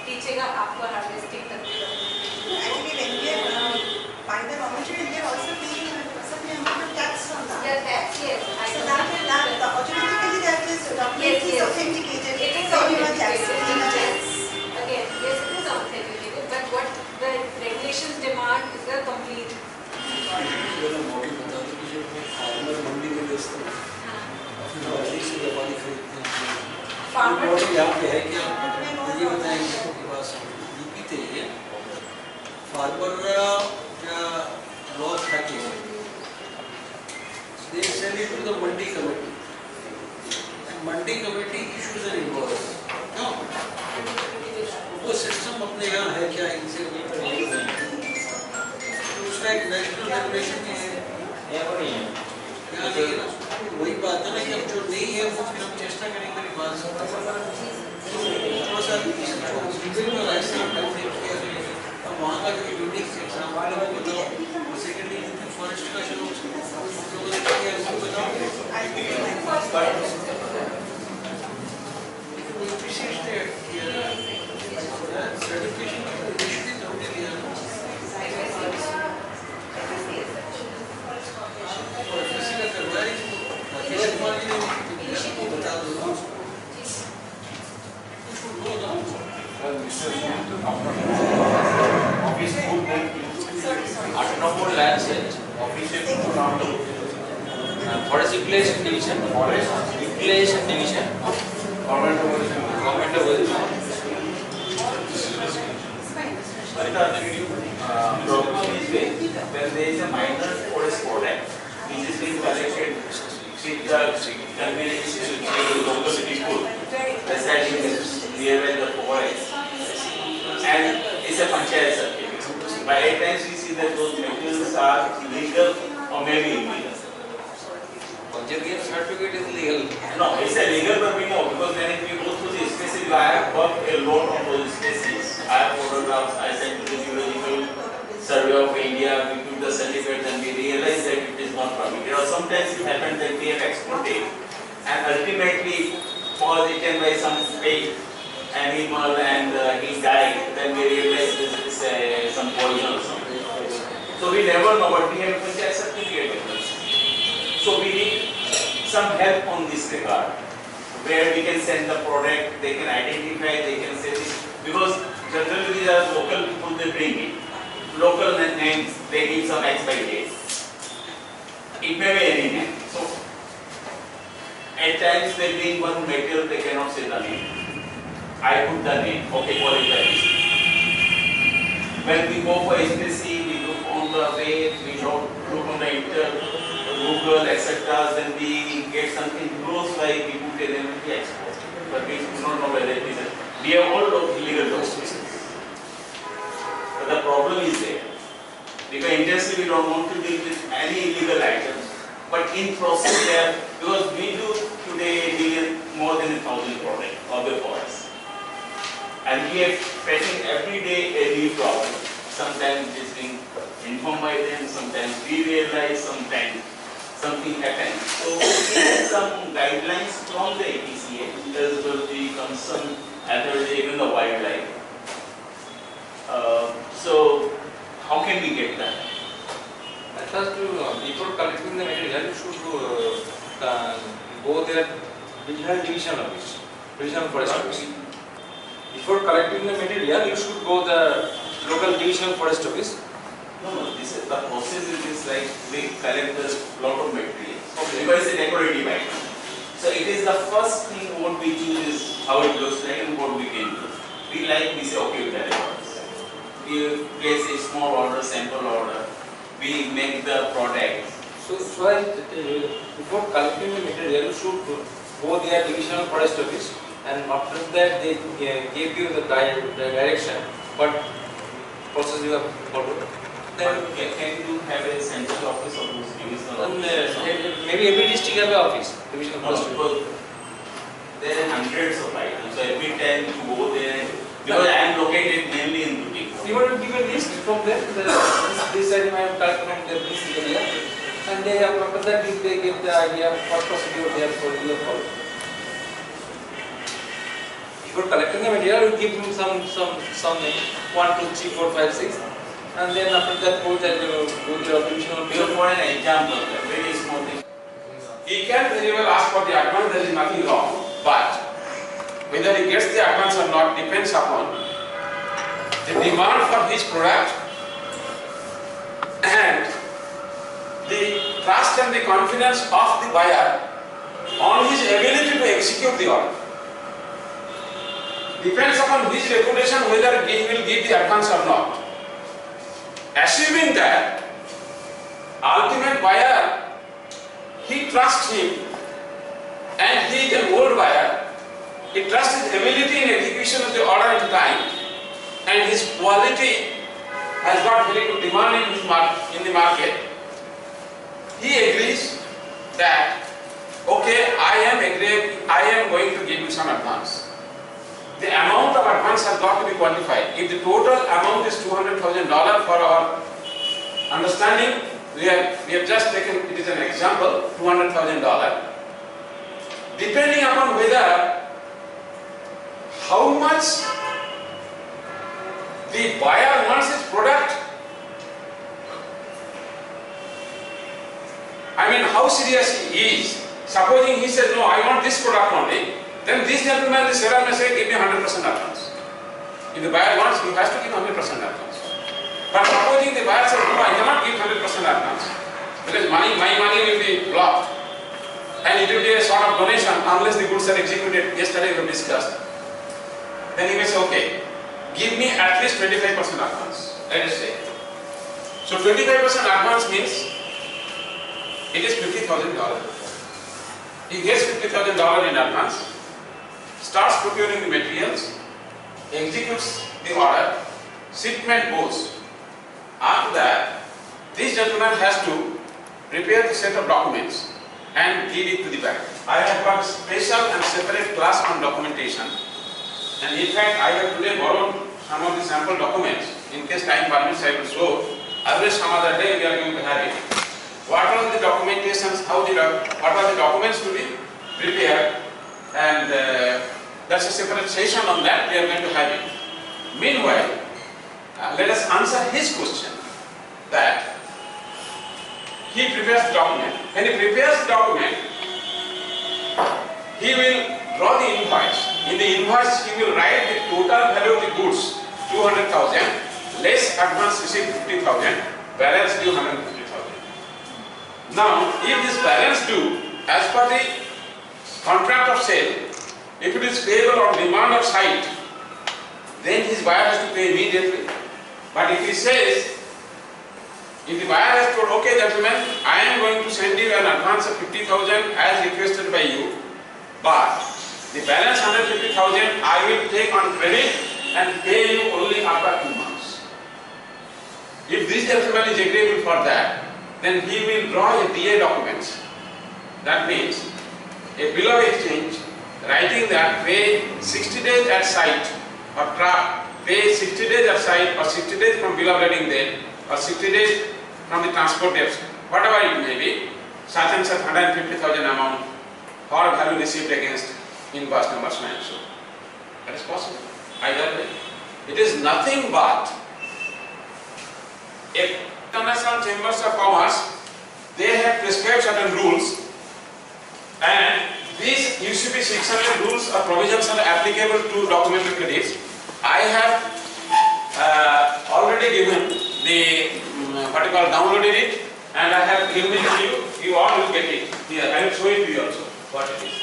टीचेगा आपको हार्वेस्टिंग करके. Actually, when we are buying the raw material, we are also paying a certain amount of tax on that. Yeah, that's yes. So that automatically that is document is authenticated. It is Everyone has authenticated. to Yes. Again, yes, it is authenticated. But what the regulations demand is a complete. Farmer. यहाँ पे है क्या ये बताएंगे आपके पास UP थे farmer का loss package they send it to the mandi committee and mandi committee issues an invoice. No, वो सिस्टम अपने यहाँ है क्या इनसे उसका एक नेशनल रेगुलेशन है यहाँ नहीं है वही बात है ना कि अब जो नहीं है वो फिर हम चेष्टा करेंगे मेरी बात थोड़ा सा अब वहाँ का जो यूनिक एग्जाम्पल है वो बताओ सेकेंडली फॉरेस्ट का चलो certification Forest Regulation Division, Forest Regulation Division, Government of problem is when there is a minor forest product which is being collected with the convenience to local people residing nearby the forest, and it's a panchayat certificate. By times we see that those materials are legal or maybe illegal. Panchayat certificate is legal. No, it's a legal, but we know because when we go through the species, I have worked a lot on those species. I have photographs, I sent to the Geological Survey of India, we took the certificate and we realized that it is not permitted. Or sometimes it happens that we have exported and ultimately was eaten by some pig animal and he died, then we realized this is some poison or something. So we never know, but we have Panchayat certificate with us. So we need some help on this regard, where we can send the product, they can identify, they can say this, because generally these are local people, they bring it. Local names, they give some expiry. It may be any name. So at times they bring one material, they cannot say the name. I put the name, okay, qualified. When we go for SPC, we look on the way, we look on the Google, etc. Then we get something close by, we put a name and we export. But we do not know whether it is a, we have all of legal documents. But the problem is there. Because industry we don't want to deal with any illegal items. But in process there, because we do today deal more than 1,000 products of the forest. And we are facing every day a new problem. Sometimes it is being informed by them, sometimes we realize, sometimes something happens. So we have some guidelines from the APCA, as well the concerned authority, even the wildlife. So how can we get that? At first, before collecting the material, you should go there, regional division office, regional forest office. Before collecting the material, you should go the local division forest office. No, this is the process is like we collect a lot of material. Okay. Because it's a decorative item. So it is the first thing what we choose is how it looks like and what we can do. We say okay with that. We place a small order, sample order. We make the product. So before collecting the material, you should go there divisional forest office, and after that they give you the direction what process you have followed. Then can you have a central office of those divisional office? Maybe every district have an office, divisional forest office. There are hundreds of items. So every time you go there, Because I am located mainly in Boutique. You want to give a list from them, this item I have collected from them, this area, and they have, after that they get the idea what procedure they are following. If you are collecting the material, you give him some name, 1, 2, 3, 4, 5, 6, and then after that go that you go to your provisional Because bill. for an example, a very small thing. He can very well ask for the advance, there is nothing wrong, but whether he gets the advance or not depends upon the demand for his product and the trust and the confidence of the buyer on his ability to execute the order. Depends upon his reputation whether he will give the advance or not. Assuming that ultimate buyer, he trusts him and he is an old buyer, he trusts his ability in execution of the order in time and his quality has got very good demand in the market, he agrees that okay, I am going to give you some advance. The amount of advance has got to be quantified. If the total amount is $200,000 for our understanding, we have just taken, it is an example, $200,000. Depending upon whether how much the buyer wants his product, I mean how serious he is. Supposing he says, no, I want this product only, then this gentleman, the seller may say, give me 100% advance. If the buyer wants, he has to give 100% advance. But supposing the buyer says, no, I cannot give 100% advance, because my money will be blocked, and it will be a sort of donation unless the goods are executed. Yesterday we discussed. Then he may say, okay, give me at least 25% advance, let us say. So 25% advance means it is $50,000. He gets $50,000 in advance, starts procuring the materials, executes the order, shipment goes. After that, this gentleman has to prepare the set of documents and give it to the bank. I have got a special and separate class on documentation, and in fact I have today borrowed some of the sample documents. In case time permits, I will show. Otherwise some other day we are going to have it. What are the documentations, what are the documents to be prepared, and that's a separate session on that, we are going to have it. Meanwhile, let us answer his question that he prepares the document. When he prepares the document, he will draw the invoice. In the invoice, he will write the total value of the goods, 200,000, less advance received 50,000, balance due 150,000. Now, if this balance due, as per the contract of sale, if it is payable on demand of site, then his buyer has to pay immediately. But if he says, if the buyer has told, okay gentlemen, I am going to send you an advance of 50,000 as requested by you, but the balance 150,000 I will take on credit and pay you only after 2 months. If this gentleman is agreeable for that, then he will draw a DA document. That means a bill of exchange writing that pay 60 days at site, or pay 60 days at site, or 60 days from bill of lading date, or 60 days from the transport date, whatever it may be, such and such 150,000 amount for value received against invoice number so and so. That is possible. Either way, it is nothing but international chambers of commerce. They have prescribed certain rules, and these UCP 600 rules or provisions are applicable to documentary credits. I have already given the what you call downloaded it, and I have given it to you. You all will get it here. I will show it to you also what it is.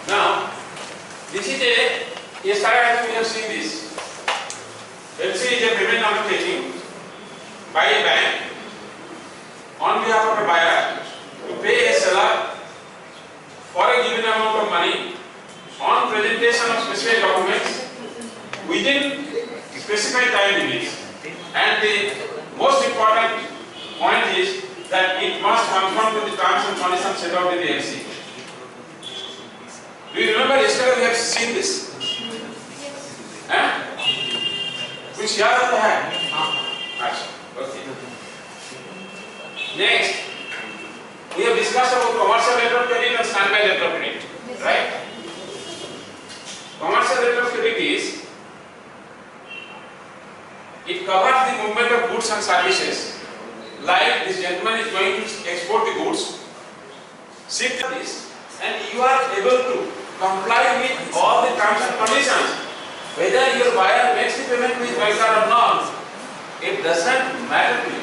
Now, this is yesterday I think we have seen this. LC is a payment undertaking by a bank on behalf of a buyer to pay a seller for a given amount of money on presentation of specified documents within specified time limits. And the most important point is that it must conform to the terms and conditions set out in the LC. Do you remember yesterday we have seen this? Huh? Which year we have? Okay. Next, we have discussed about commercial letter of credit and standby letter of credit, right? Commercial letter of credit is, it covers the movement of goods and services. Like this gentleman is going to export the goods, ship this, and you are able to comply with all the terms and conditions. Whether your buyer makes the payment with credit card or not, it doesn't matter to you.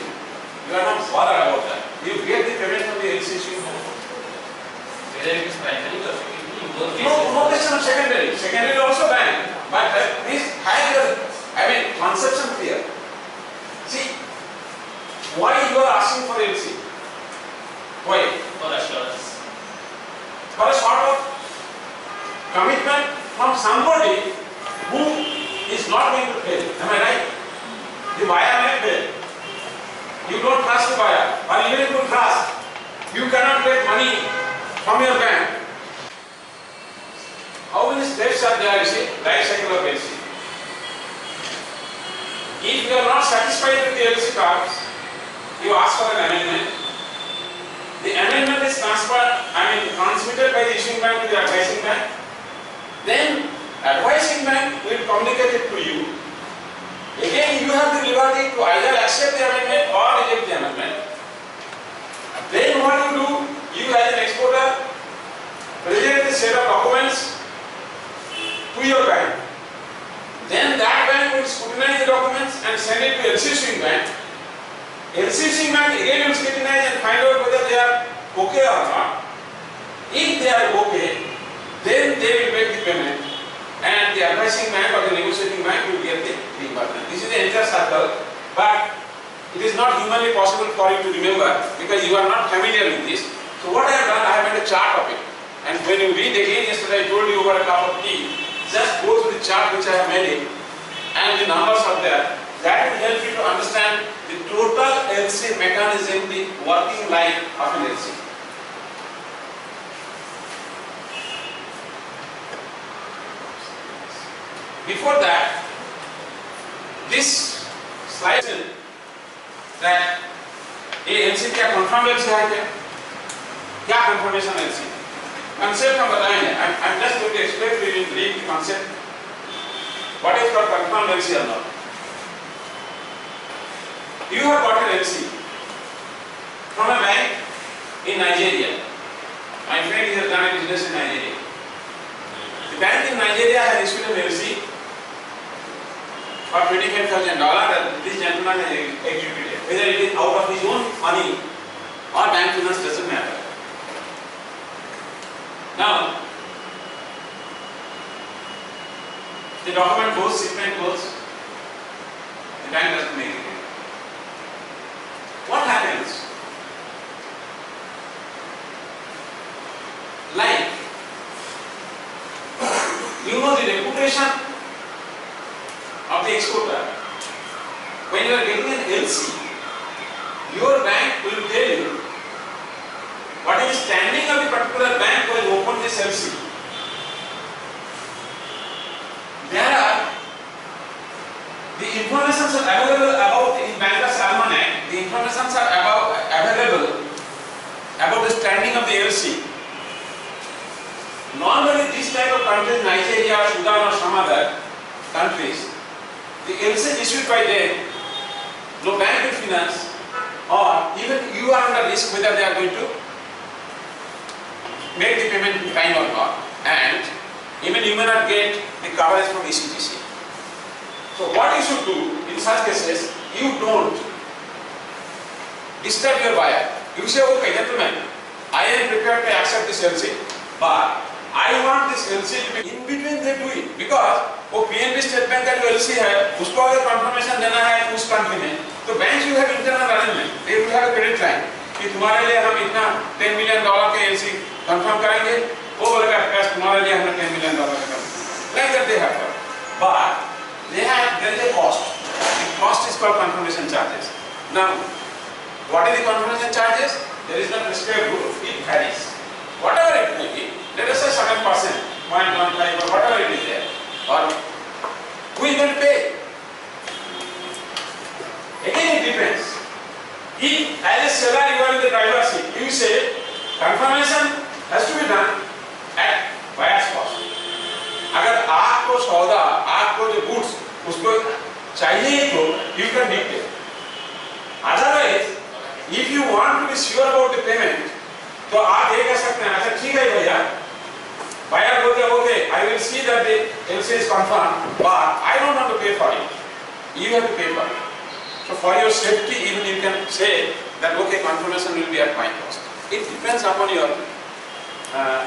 You are not bothered about that. You get the payment from the LCC. Whether it is primary or secondary, both No question of secondary. Secondary also bank. But please have your, conception clear. See, why you are asking for LC? Why? for assurance. For a sort of commitment from somebody who is not going to fail. Am I right? The buyer may fail. You don't trust the buyer, or even if you trust, you cannot get money from your bank. How many steps are there, you see? Life cycle of LC. If you are not satisfied with the LC cards, you ask for an amendment. The amendment is transmitted by the issuing bank to the advising bank. Then advising bank will communicate it to you. Again, you have the liberty to either accept the amendment or reject the amendment. Then what you do, you as an exporter present a set of documents to your bank. Then that bank will scrutinize the documents and send it to LC issuing bank. LC issuing bank again will scrutinize and find out whether they are okay or not. If they are okay, then they will make the payment, and the advising bank or the negotiating bank will get the reimbursement. This is the entire circle, but it is not humanly possible for you to remember because you are not familiar with this. So what I have done, I have made a chart of it. And when you read again, yesterday I told you over a cup of tea, just go through the chart which I have made it, and the numbers are there. That will help you to understand the total LC mechanism, the working life of an LC. Before that, this slide says that ये LC क्या confirmed LC है क्या? क्या confirmation LC? Concept हम बताएंगे. I'm just going to explain to you in brief the concept. What is called confirmed LC or not? You have got an LC from a bank in Nigeria. My friend has done a business in Nigeria. The bank in Nigeria has issued an LC for $25,000 that this gentleman has executed. Whether it is out of his own money or bank finance doesn't matter. Now, the document goes, shipment goes, the bank doesn't make it. What happens? Like, you know the reputation of the exporter. When you are getting an LC, your bank will tell you what is the standing of the particular bank when you open this LC. The information are available about in Banker's Almanac. The information are available about the standing of the LC. Normally, this type of countries, Nigeria, Sudan, or some other countries, the LC issued by them, no bank will finance, or even you are under risk whether they are going to make the payment in time or not, and even you may not get the coverage from ECGC. So what you should do in such cases, you don't disturb your buyer. You say, okay, gentlemen, I am prepared to accept this LC, but I want this LC to be in between they do it, because वो PNB state bank का जो LC है, उसको अगर confirmation देना है उस country में, तो banks will have internal arrangement. They will have a credit line कि तुम्हारे लिए हम इतना $10 million के LC confirm करेंगे, वो बोलेगा कैश तुम्हारे लिए हमने $10 million का confirm. Like that they have, but there is a cost. The cost is called confirmation charges. Now, what is the confirmation charges? There is no prescribed rule. It varies. Whatever it may be, let us say 7%. 0.15 or whatever it is there, or who is going to pay? Again, it depends. If as a seller you are in the driver's seat, you say confirmation has to be done at buyer's cost. अगर आपको सौदा, आपको जो goods उसको चाहिए तो you can dictate. Otherwise, if you want to be sure about the payment, तो आप ये कह सकते हैं, अच्छा ठीक है भैया, buyer बोलते हैं okay, I will see that the LC is confirmed, but I don't want to pay for it. You have to pay for it. So for your safety, even you can say that okay, confirmation will be at my cost. It depends upon your.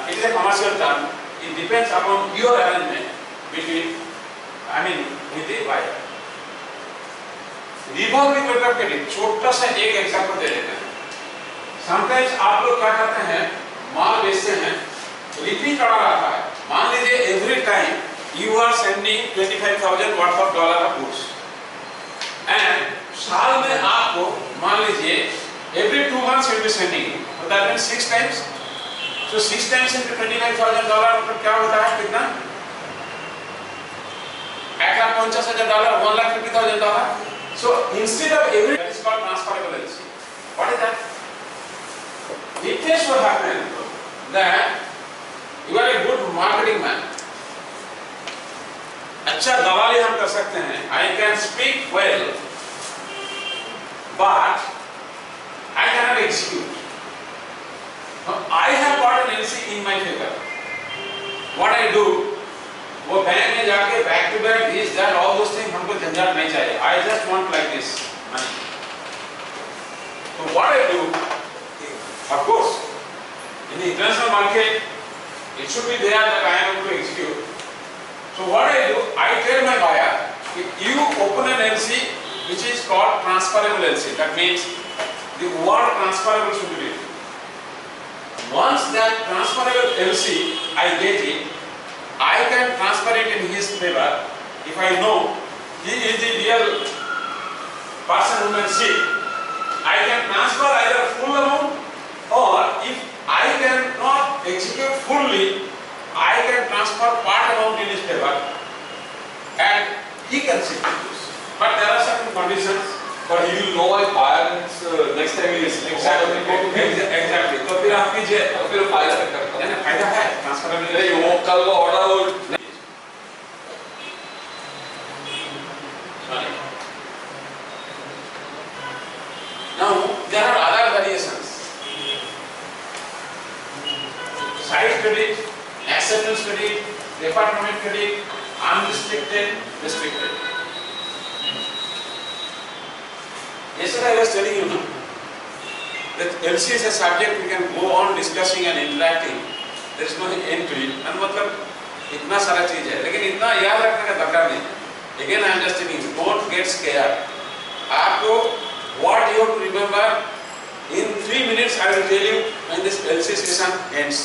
It is a commercial term. It depends upon your arrangement between, with the buyer. Revolving rate of credit, छोटा सा एक example दे देते हैं. Sometimes आप लोग क्या करते हैं, माल बेचते हैं, रिपीट ऑर्डर आता है. मान लीजिए every time you are sending 25,000 worth of dollar of goods, and साल में आपको मान लीजिए every 2 months you will be sending, so that means 6 times. So 6 times into $25,000 मतलब क्या होता है कितना? $1,50,000, $1,50,000. So instead of every, that is called transferable LC. What is that? It may so happen that you are a good marketing man. अच्छा दलाली हम कर सकते हैं. I can speak well, but I cannot execute. I have got an LC in my favor. What I do, वो bank में जाके back to back this that all those things हमको झंझट नहीं चाहिए. I just want like this money. So what I do, of course, in the international market, it should be there that I am able to execute. So what I do, I tell my buyer, if you open an LC which is called transferable LC, that means the word transferable should be written. Once that transferable LC, I get it, I can transfer it in his favor if I know he is the real person who can see. I can transfer either full amount, or if I cannot execute fully, I can transfer part amount in his favor and he can see this. But there are certain conditions. But he will know if buyer next time he is exactly. तो फिर आप कीजिए, तो फिर फायदा करता है. फायदा है ट्रांसफर में. नहीं वो कल वो order Now there are other variations. Side credit, acceptance credit, department credit, unrestricted, restricted. Yesterday I was telling you that LC is a subject we can go on discussing and interacting. There is no end to it. And मतलब इतना सारा चीज है, लेकिन इतना याद रखने का दरकार नहीं. Again I am just telling you, don't get scared. आपको what you have to remember in 3 minutes I will tell you when this LC session ends.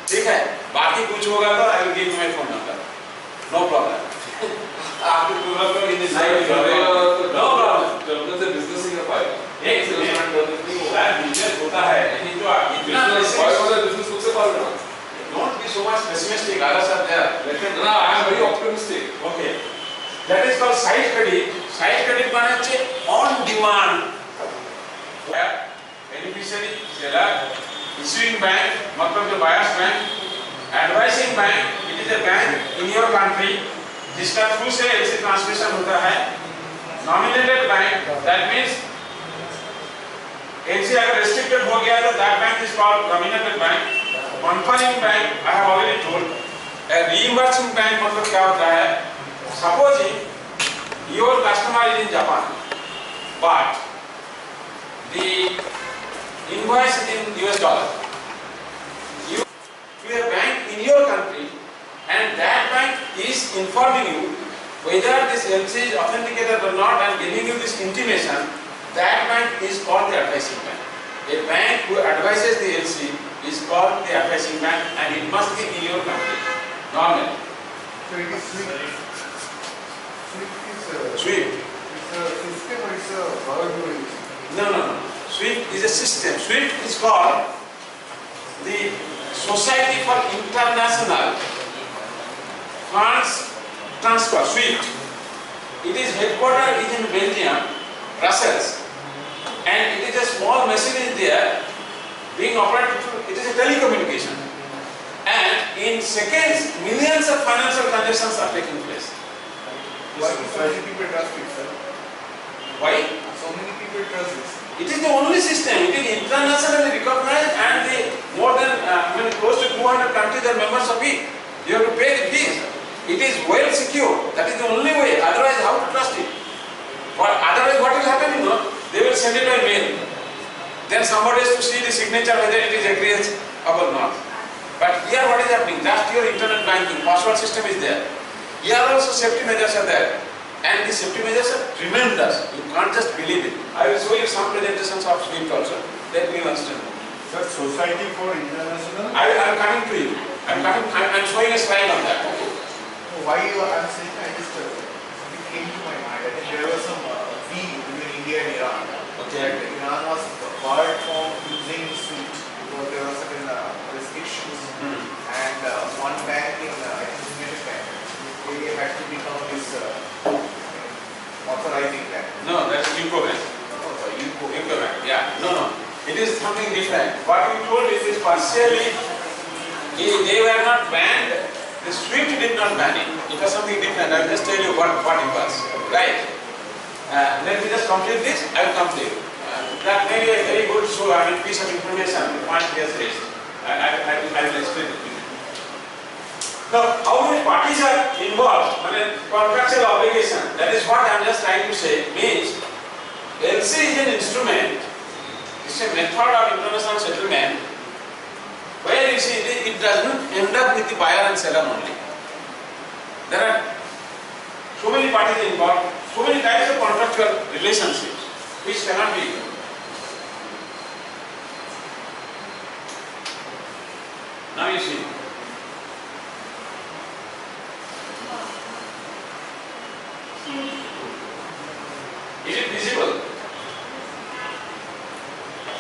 ठीक है? बाकी कुछ होगा तो I will give you my phone number. No problem. आपको पूरा तो in this side no problem. जब से business ही का फायदा. एक सेकंड बिजनेस होता है, लेकिन जो business खुद से पाल रहा. Don't be so much pessimistic. Others are there. No, I am very optimistic. Okay. That is called side credit. Side credit माने चे on demand. Where beneficiary, seller, issuing bank, मतलब जो buyer's bank, advising bank, it is a bank in your country जिसका through से LC transmission होता है. Nominated bank, that means LC अगर restricted हो गया तो that bank is called nominated bank. Conferring bank, I have already told. A reimbursing bank मतलब क्या होता है? Supposing your customer is in Japan, but the invoice is in US dollar. You to a bank in your country, and that bank is informing you whether this LC is authenticated or not and giving you this intimation. That bank is called the advising bank. A bank who advises the LC is called the advising bank, and it must be in your country. Normally. So it is SWIFT. SWIFT. It's a system or it's a word you use? No. SWIFT is a system. SWIFT is called the Society for International funds transfer, SWIFT. It is headquartered in Belgium, Brussels, and it is a small machine is there being operated through, it is a telecommunication. And in seconds, millions of financial transactions are taking place. Why do so many people trust it, sir? Why? So many people trust this. It is the only system. It is internationally recognized, and the more than close to 200 countries are members of it. You have to pay the fees. It is well secure. That is the only way. Otherwise, how to trust it? But otherwise, what will happen? You know, they will send it by mail. Then somebody has to see the signature whether it is agrees or not. But here, what is happening? Just your internet banking password system is there. Here also safety measures are there. And the safety measures are tremendous. You can't just believe it. I will show you some presentations of SWIFT also. Then you will understand. Sir, Society for International. I am coming to you. I am showing a slide on that. Why you are saying? I just it came to my mind. I think there was some deal between India and Iran. Okay. That Iran was barred from using SWIFT because there were certain restrictions. And one bank in I think United Bank, they had to become this authorizing bank. No, that's UCO Bank. Oh, sorry, UCO Bank. Yeah. No. It is something different. What you told is partially. They were not banned. The SWIFT did not ban it. It was something different. I will just tell you what it was. Right? Let me just complete this. I will come to you. That may be a very good piece of information. The point he has raised. I will explain it to you. Now, how many parties are involved? Contractual obligation. That is what I am just trying to say. Means LC is an instrument. It's a method of international settlement. Where you see it does not end up with the buyer and seller only. There are so many parties involved, so many types of contractual relationships which cannot be ignored. Now you see. Is it visible?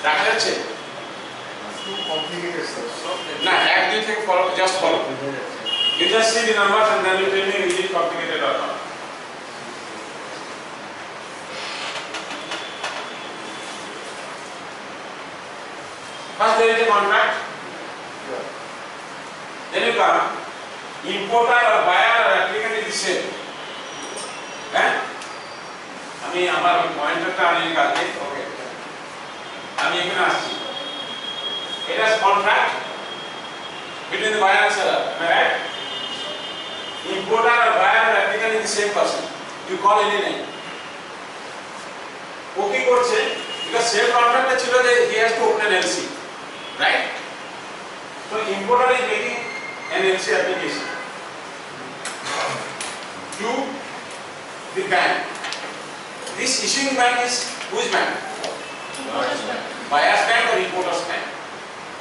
দেখা যাচ্ছে? Too complicated, sir. Nah, everything just follow. You just see the numbers and then you tell me is it complicated or not. First there is a contract. Yeah. Then you come. Importer or buyer or applicant is the same. আমি আমার পয়েন্টারটা আনি কালকে ওকে আমি এখানে আসছি এটা contract between the buyer and seller, am I right? Importer or buyer or applicant is the same person. You call any name. Okay করছে because sale contract ছিল যে he has to open an LC, right? So importer is making an LC application to the bank. This issuing bank is whose bank? Buyer's bank or importer's bank?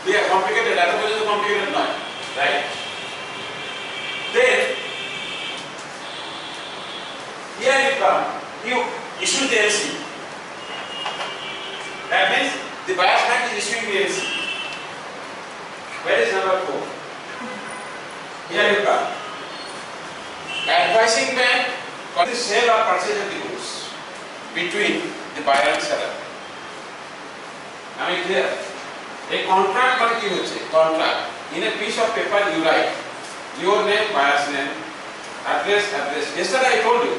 They are complicated, that is a complicated now, right? Then, here you come, you issue the LC. That means the buyer's bank is issuing the LC. Where is number 4? Here you come. Advising bank for the sale or purchase of the goods between the buyer and seller. Am I clear? A contract মানে কি হচ্ছে contract in a piece of paper you write your name, buyer's name, address. Yesterday I told you.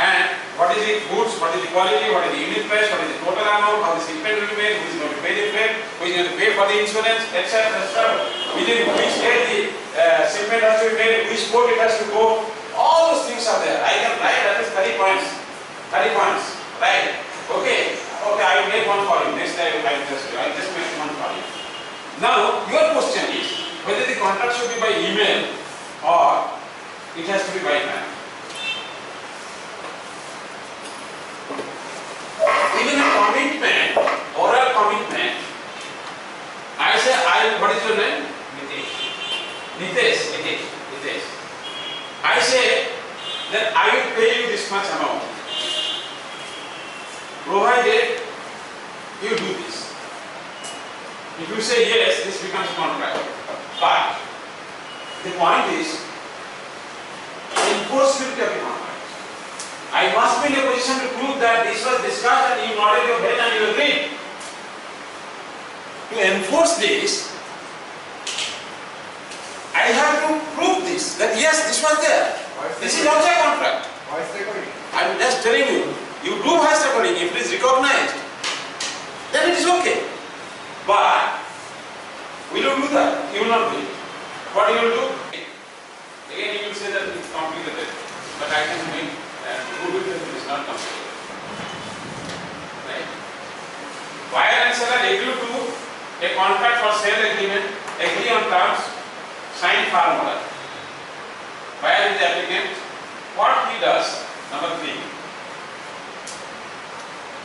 And what is the goods, what is the quality, what is the unit price, what is the total amount, how the shipment will be made, who is going to pay the freight, who is going to pay for the insurance, etc. Within which day the shipment has to be made, which port it has to go. All those things are there. I can write at least 30 points. 30 points. Right? Okay. Okay, I will make one for you. Next time I will just make one for you. Now, your question is whether the contract should be by email or it has to be by hand. Even a commitment, oral commitment, I say, what is your name? Nitesh. I say that I will pay you this much amount, provided you do this. If you say yes, this becomes contract. But the point is, enforceability of the contract. I must be in a position to prove that this was discussed and you nodded your head and you agreed. To enforce this, I have to prove this, that yes, this was there. This is also a contract. Voice recording. I am just telling you, you do voice recording, if it is recognized, then it is okay. But, will you do that? You will not do it. What you will do? Again, you will say that it is complicated, but I can make and prove it that it is not complicated. Right? Buyer and seller agree to a contract for sale agreement, agree on terms, sign farm order. Buyer is the applicant. What he does, number 3.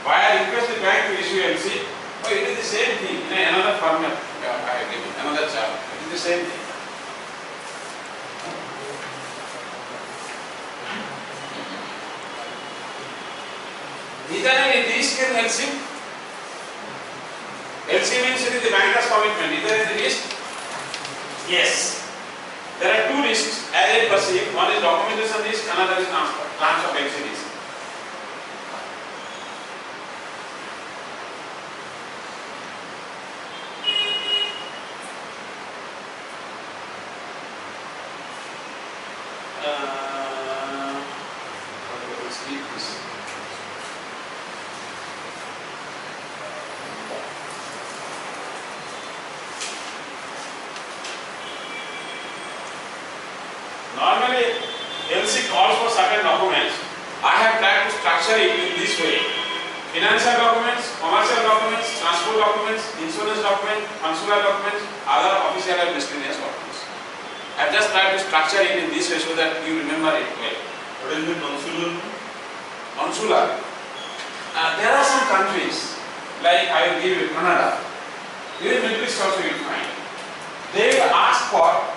Buyer requests the bank to issue LC. Oh, it is the same thing in another format. I agree, another chart. It is the same thing. Is there any risk in LC? LC means it is the banker's commitment. Is there any risk? Yes. There are 2 risks as I perceive. One is documentation risk, another is transfer of LC risk. Normally, LC calls for certain documents. I have tried to structure it in this way. Financial documents, commercial documents, transport documents, insurance documents, consular documents, other official and miscellaneous documents. I have just tried to structure it in this way so that you remember it well. What is the consular? Consular. There are some countries, like I will give you Canada. Even Middle East also you will find. They will ask for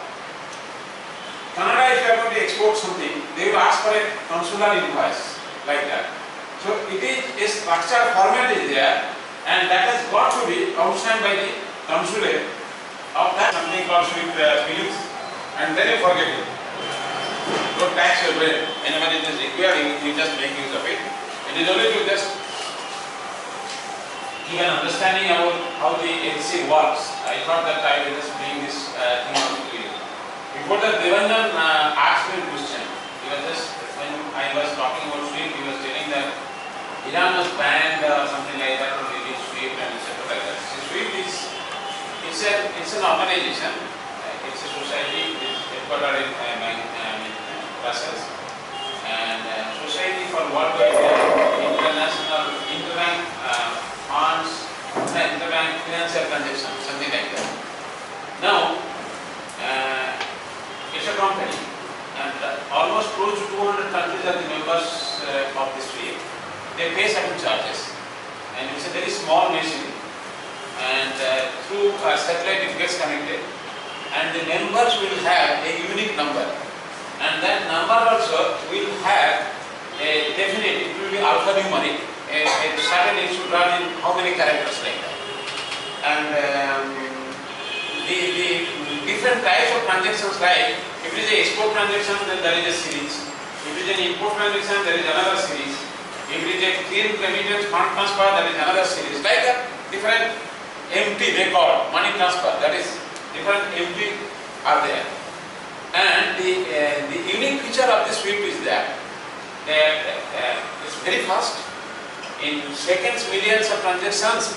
Canada, if you are going to export something, they will ask for a consular invoice, like that. So it is a structured format is there, and that has got to be outlined by the consulate of that something called sweet Phillips, and then you forget it. Don't tax your brain. Whenever it is required, you just make use of it. It is only to just give an understanding about how the LC works. I thought that I will just bring this thing out to you. Before that, Devanjan asked me a question. He was just, when I was talking about SWIFT, he was telling that Iran was banned something like that to release SWIFT and etc. like that. So SWIFT is, it's an organization, it's a society, it's headquartered in Brussels, and Society for Worldwide International Interbank Funds, Interbank Financial Transaction, something like that. Now, it's a company, and almost close to 200 countries are the members of this SWIFT. They pay certain charges, and it's a very small machine, and through a satellite it gets connected, and the members will have a unique number, and that number also will have a definite, it will be alphanumeric, a certain it should run in how many characters like that, and the different types of transactions, like if it is an export transaction, then there is a series. If it is an import transaction, there is another series. If it is a clean remittance fund transfer, there is another series. Like a different MT they call money transfer, that is different MT are there. And the unique feature of this SWIFT is that it's very fast. In seconds, millions of transactions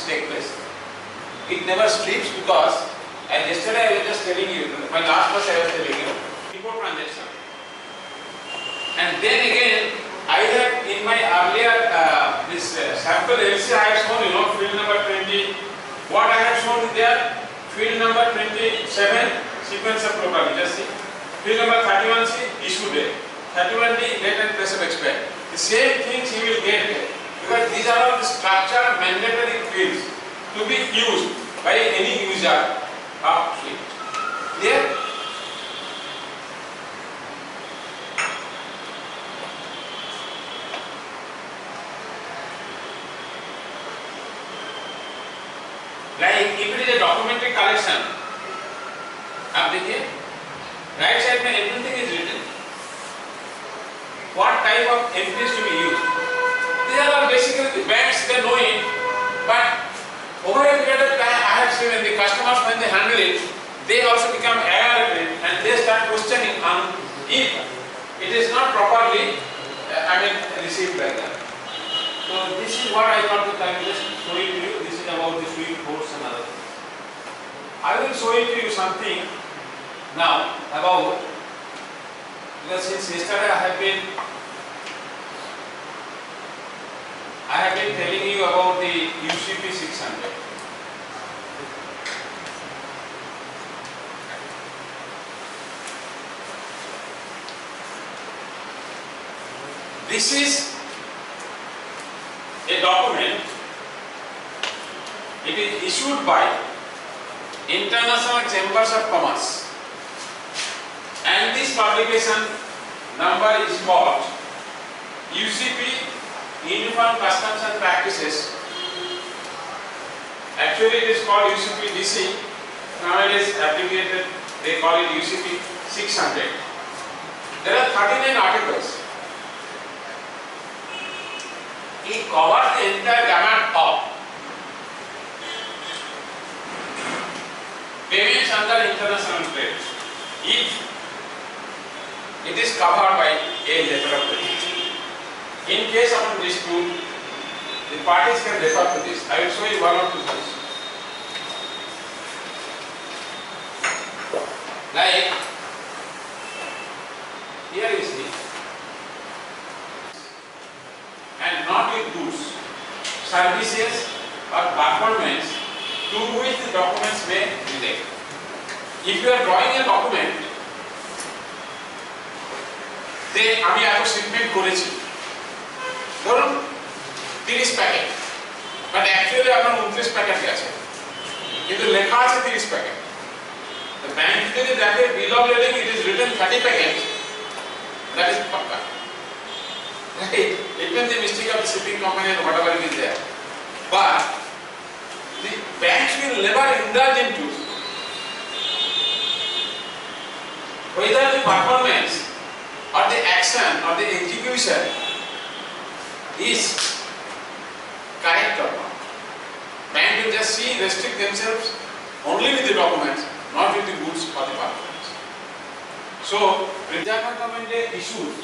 take place. It never sleeps because, and yesterday I was just telling you, my last class I was telling you, import transaction. And then again, I had in my earlier this sample LC I have shown, field number 20. What I have shown there, field number 27, sequence of program, just see. Field number 31C, issue date. 31D, date and place of expiry. The same things you will get here, because these are all the structured mandatory fields to be used by any user of SWIFT. Clear? Like if it is a documentary collection, आप देखिए, right side में everything is written. type of entries to be used. These are all basically the banks, they know it, but over a period of time I have seen when the customers, when they handle it, they also become aware of it and they start questioning on if it is not properly received like that. So this is what I thought that I will just show it to you. This is about the sweet codes and other things. I will show it to you something now about, because since yesterday I have been telling you about the UCP 600. This is a document. It is issued by International Chambers of Commerce, and this publication number is called UCP, Uniform Customs and Practices. Actually it is called UCP DC, nowadays abbreviated they call it UCP 600. There are 39 articles. It covers the entire gamut of payments under international trade. If it is covered by a letter of credit. In case of a dispute, the parties can refer to this. I will show you one or two things. Like, here is the, and not with goods, services or performance to which the documents may relate. If you are drawing a document, then আমি আরো shipment করেছি ধরুন 30 packet, but actually আপনার 29 packet আছে কিন্তু লেখা আছে 30 packet. The bank যদি দেখে bill of lading it is written 30 packets, that is pakka. Right? It may be the mistake of the shipping company or whatever it is there. But the banks will never indulge into whether the performance or the action or the execution is correct or not. Bank will just restrict themselves only with the documents, not with the goods or the performance. So, Reserve Government issued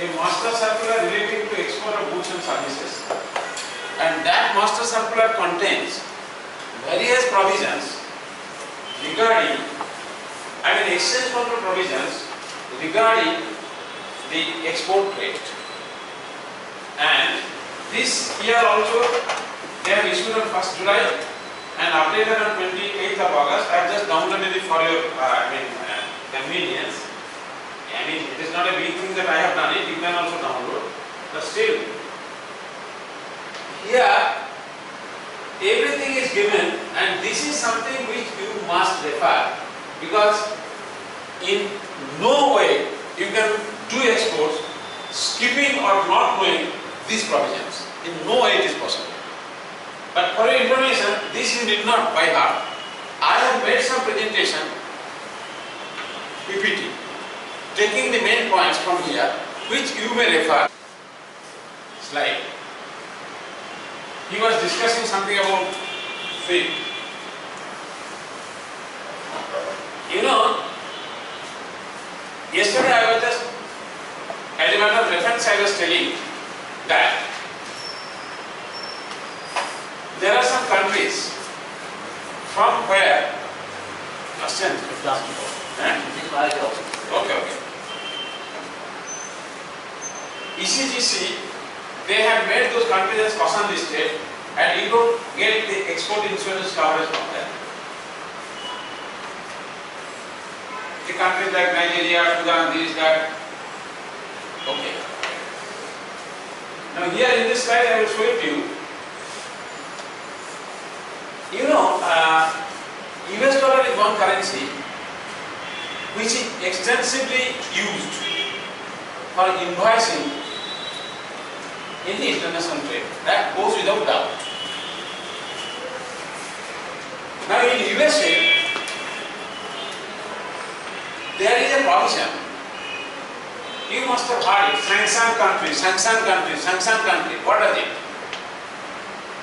a master circular relating to export of goods and services, and that master circular contains various provisions regarding, exchange control provisions regarding the export rate. And this year also they have issued on 1st July and updated on 28th of August. I have just downloaded it for your convenience. It is not a big thing that I have done it, you can also download. But still, here everything is given, and this is something which you must refer, because in no way you can do exports skipping or not knowing these provisions. In no way it is possible. But for your information, this you need not by heart. I have made some presentation, PPT, taking the main points from here, which you may refer. Slide. He was discussing something about faith. You know, yesterday I was just, as a matter of reference, I was telling that there are some countries from where Okay. ECGC, they have made those countries as caution listed, and you don't get the export insurance coverage from them. The countries like Nigeria, Sudan, this, that. Okay. Now here in this slide I will show it to you. You know, US dollar is one currency which is extensively used for invoicing in the international trade. That goes without doubt. Now in USA, there is a provision You must have heard it. Sanction country, sanction country, sanction country. What are they?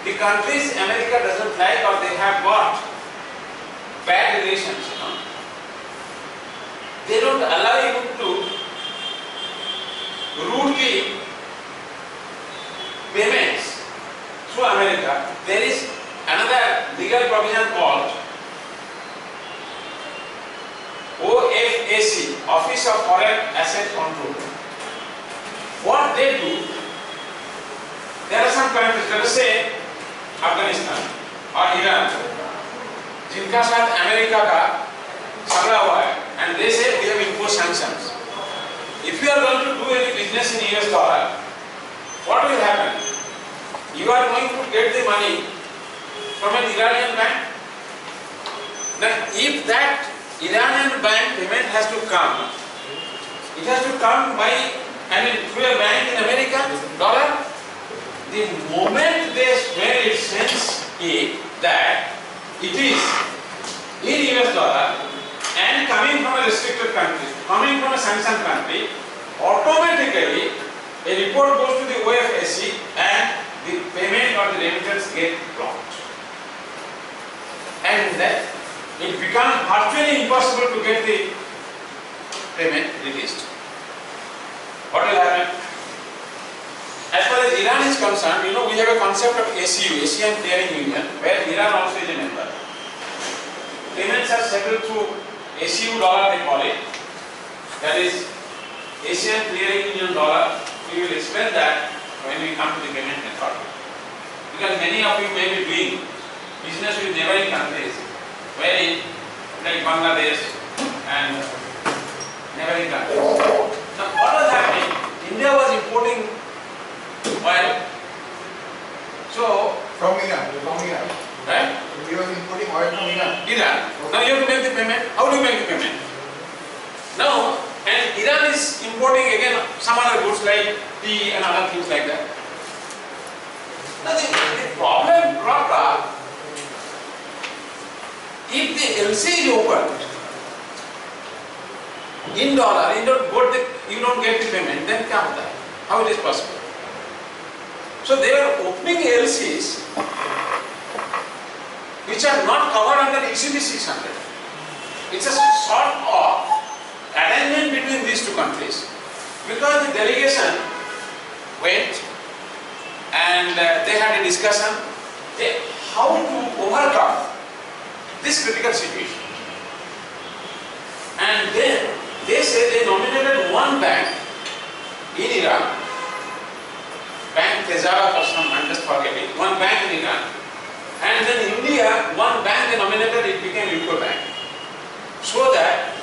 The countries America doesn't like or they have got bad relations, you know. They don't allow you to route the payments through America. There is another legal provision called OFAC, Office of Foreign Asset Control. What they do, there are some countries, let us say Afghanistan or Iran, जिनका साथ America का झगड़ा हुआ है, and they say we have imposed sanctions. If you are going to do any business in US dollar, what will happen? You are going to get the money from an Iranian bank. Now, if that Iranian bank payment has to come, it has to come by, through a bank in America, dollar. The moment they smell it, sense it, that it is in US dollar and coming from a restricted country, coming from a sanctioned country, automatically a report goes to the OFAC and the payment or the remittance get blocked. And then it becomes virtually impossible to get the payment released. What will happen? As far as Iran is concerned, you know, we have a concept of ACU, Asian Clearing Union, where Iran also is a member. Payments are settled through ACU dollar, they call it. That is Asian Clearing Union dollar. We will explain that when we come to the payment method. Because many of you may be doing business with neighboring countries, wherein like Bangladesh and neighboring countries. Now what was happening? India was importing oil. So From Iran, right? We were importing oil from Iran. Iran. Now you have to make the payment. How do you make the payment? Now, and Iran is importing again some other goods like tea and other things like that. Now the problem cropped up. If the LC is opened in dollar, you don't get the payment, then क्या होता है? How it is possible? So they were opening LCs which are not covered under ECB 600. It's a sort of arrangement between these two countries, because the delegation went and they had a discussion how to overcome this critical situation. And then they say they nominated one bank in Iran, Bank Tezara or some, I'm just forgetting, one bank in Iran. And then India, one bank they nominated, it became UCO Bank. So that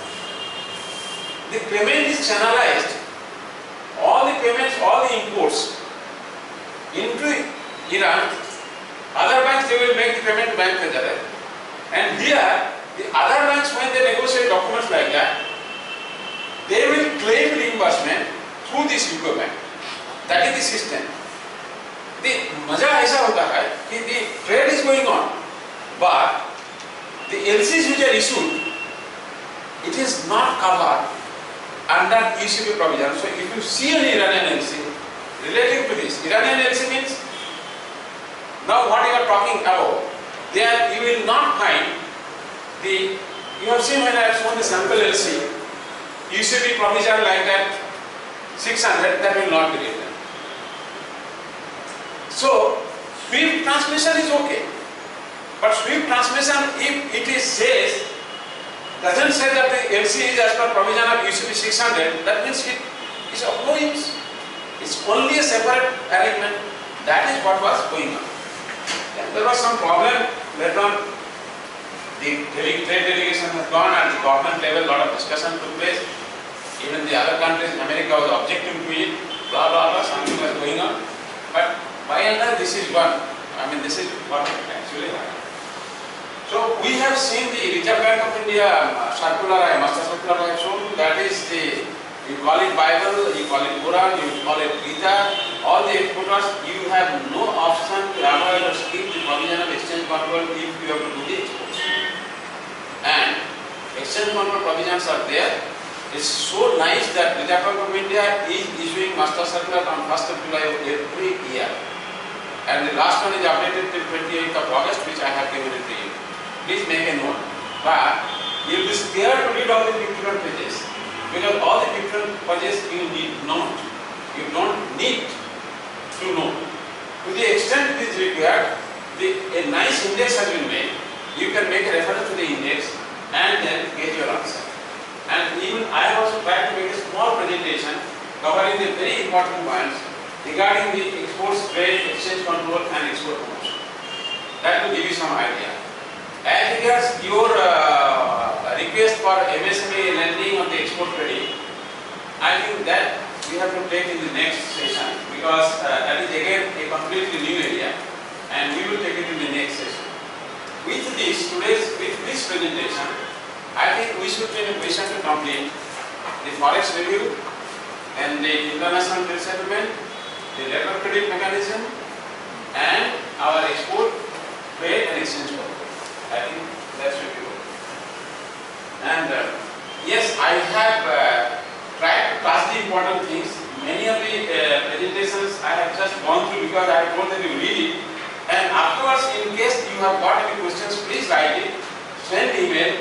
the payment is channelized, all the payments, all the imports into Iran. Other banks, they will make the payment to Bank Tezara. And here, the other banks, when they negotiate documents like that, they will claim reimbursement through this UCO Bank. That is the system. The मजा ऐसा होता है कि the trade is going on, but the LCs which are issued, it is not covered under ECB provision. So if you see an Iranian LC relating to this, Iranian LC means now what you are talking about, there you will not find the, you have seen when I have shown the sample LC, ECB provision like that 600, that will not be written. So swift transmission is okay, but swift transmission, if it is says, doesn't say that the LC is as per provision of ECB 600, that means it is of no use. It's only a separate arrangement. That is what was going on. And there was some problem later on. The trade delegation has gone at the government level, a lot of discussion took place. Even the other countries, America was objecting to it, blah blah blah, something was going on. But by and large, this is what actually happened. So we have seen the Reserve Bank of India circular, master circular I have shown you, that is the, you call it Bible, you call it Quran, you call it Gita, all the exporters, you have no option to avoid or skip the provision of exchange control if you have to do the exports. And exchange control provisions are there It's so nice that Reserve Bank of India is issuing master circular on 1st of July of every year. And the last one is updated till 28th of August, which I have given it to you. Please make a note. But you'll be scared to read all the 51 pages. Because all the 51 pages you need not. You don't need to know. To the extent it is required, a nice index has been made. You can make a reference to the index and then get your answer. And even I have also tried to make a small presentation covering the very important points regarding the export trade, exchange control and export promotion. That will give you some idea. As regards your request for MSME lending on the export credit, I think that we have to take in the next session because that is again a completely new area and we will take it in the next session. With this presentation, I think we should be in a position to complete the forex review and the international trade settlement, the letter of credit mechanism, and our export trade and exchange control. I think that should be good. And yes, I have tried to touch the important things. Many of the presentations I have just gone through because I have told that you read it. And afterwards, in case you have got any questions, please write it, send email,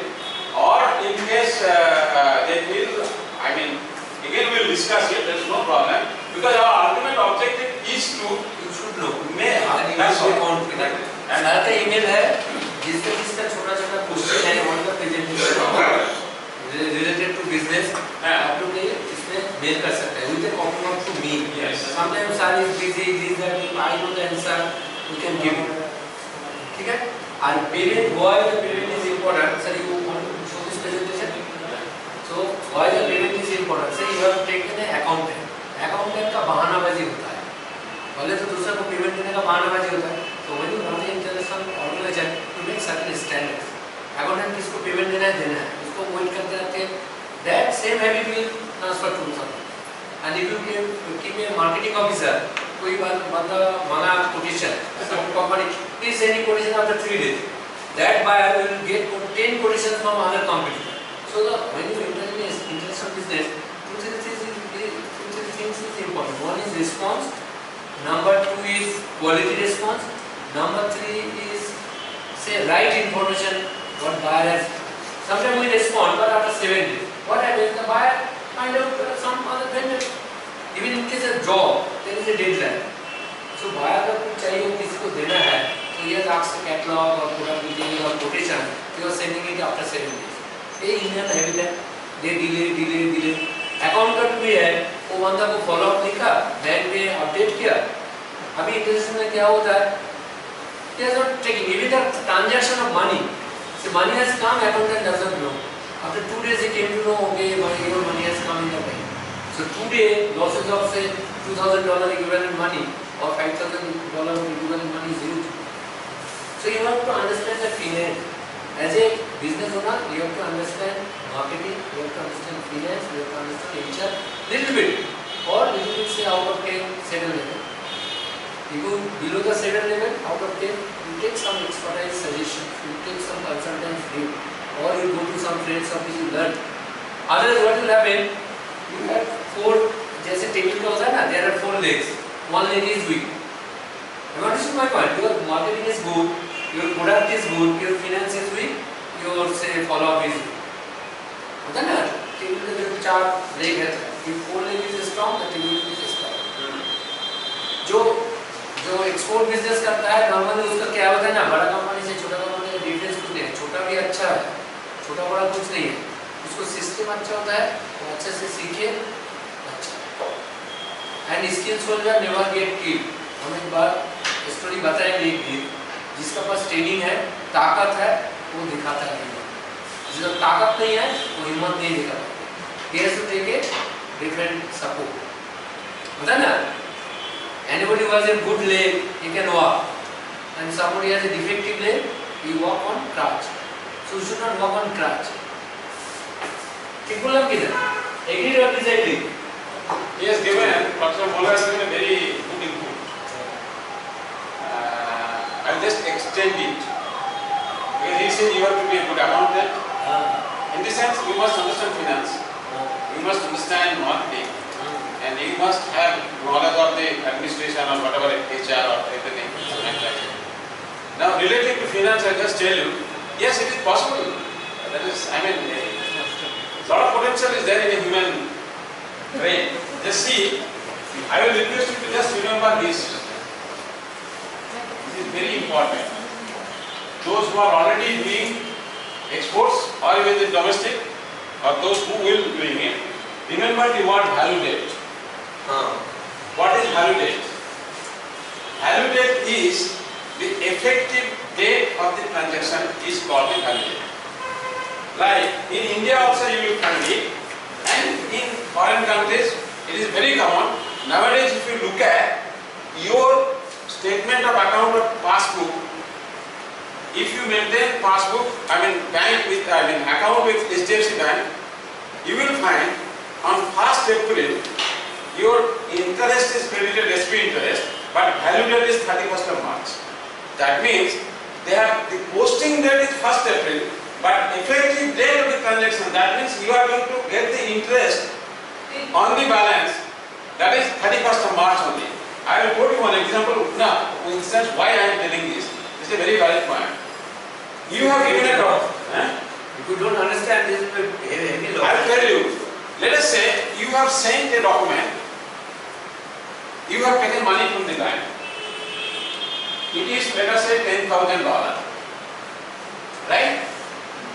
or in case they will, again we will discuss it, there is no problem. Because our ultimate objective is to, you should know, that's all. And another email है जिसका छोटा-छोटा question है on the presentation related to business, आप लोग ये इसमें mail कर सकते हैं. You can open up to me. Yes. Sometimes sir is busy, this that I know the answer, you can give it. ठीक है? And payment, why the payment is important? Sir, you want to show this presentation? So why the payment is important? Say you have taken an accountant. Accountant का बहानाबाजी होता है. पहले तो दूसरा को payment देने का बहानाबाजी होता है. So when you run the international organization, you make certain standards. Accountant किसको पेमेंट देना है, उसको वेट करते रहते हैं. That same habit will transfer to someone. And if you keep a marketing officer, कोई बंदा मांगा quotation, some company is any quotation after 3 days. That buyer will get 10 quotations from other company. So when you enter in international business, two things is important. One is response. Number 2 is quality response. Number 3 is say right information what buyer has. Sometimes we respond, but after 7 days, what happens? The buyer find out some other vendor. Even in case of job, there is a deadline. So buyer का कुछ चाहिए किसी को देना है, so he has asked a catalog or product detail or quotation. You are sending it after 7 days. ये email habit है, they delay. Accountant भी है, वो बंदा को follow up लिखा, बैंक में update किया. अभी इंटरेस्ट में क्या होता है? They are not taking even the transaction of money. So money has come, accountant doesn't know. After 2 days he came to know, okay, your money has come in the bank. So today losses of say $2,000 equivalent money or $5,000 equivalent money is huge. So you have to understand the finance. As a business owner, you have to understand marketing, you have to understand finance, you have to understand HR, little bit, or little bit say out of 10, 7 level. If you below the 7 level, out of 10, you take some expertise suggestions, you take some consultants view, or you go to some friends office you learn. Otherwise, what will happen? You have 4, जैसे table का होता है ना, there are 4 legs. One leg is weak. You understand my point? Your marketing is good, your product is good, your finance is weak, your say follow up is weak. होता है ना? Table का जो 4 leg है, if 4 leg is strong, the table is strong. जो export business करता है normally उसका क्या होता है ना, बड़ा कंपनी से छोटा कंपनी का डिफरेंस कुछ नहीं है. छोटा भी अच्छा है, छोटा बड़ा कुछ नहीं है. उसको सिस्टम अच्छा होता है, वो अच्छे से सीखे, अच्छा. And skills will never get killed. हम एक बार स्टोरी बताएंगे एक भी, जिसका पास ट्रेनिंग है, ताकत है, वो दिखाता है. जिसका ताकत नहीं है, वो हिम्मत नहीं दिखाता. he has to take a different support. होता है ना? Anybody who has a good leg, he can walk. And somebody has a defective leg, he walk on crutch. So you should not walk on crutch. ठीक बोला किधर? Agree or disagree? He has given, Dr. Mola has given a very good input. I'll just extend it. Because he said you have to be a good accountant. In this sense, you must understand finance. you must understand marketing and you must have knowledge of the administration or whatever, HR or everything. Now related to finance, I just tell you, yes, it is possible. That is, I mean, a lot of potential is there in a human brain. Just see, I will request you to just remember this. This is very important. Those who are already doing exports or even the domestic or those who will be doing it, remember the word value date. What is value date? Value date is the effective date of the transaction is called the value date. Like in India also you will find it, and in foreign countries it is very common. Nowadays if you look at your statement of account or passbook, if you maintain passbook, account with HDFC Bank, you will find on 1st April your interest is credited SP interest, but value date is 31st of March. That means they have the posting date is 1st April, but effective date of the transaction, that means you are going to get the interest on the balance, that is 31st of March only. I will quote you one example now, for instance, why I am telling this. This is a very valid point. You have given a talk. If you don't understand this, heavy law. I will tell you. Let us say you have sent a document. You have taken money from the bank. It is, let us say, $10,000. Right?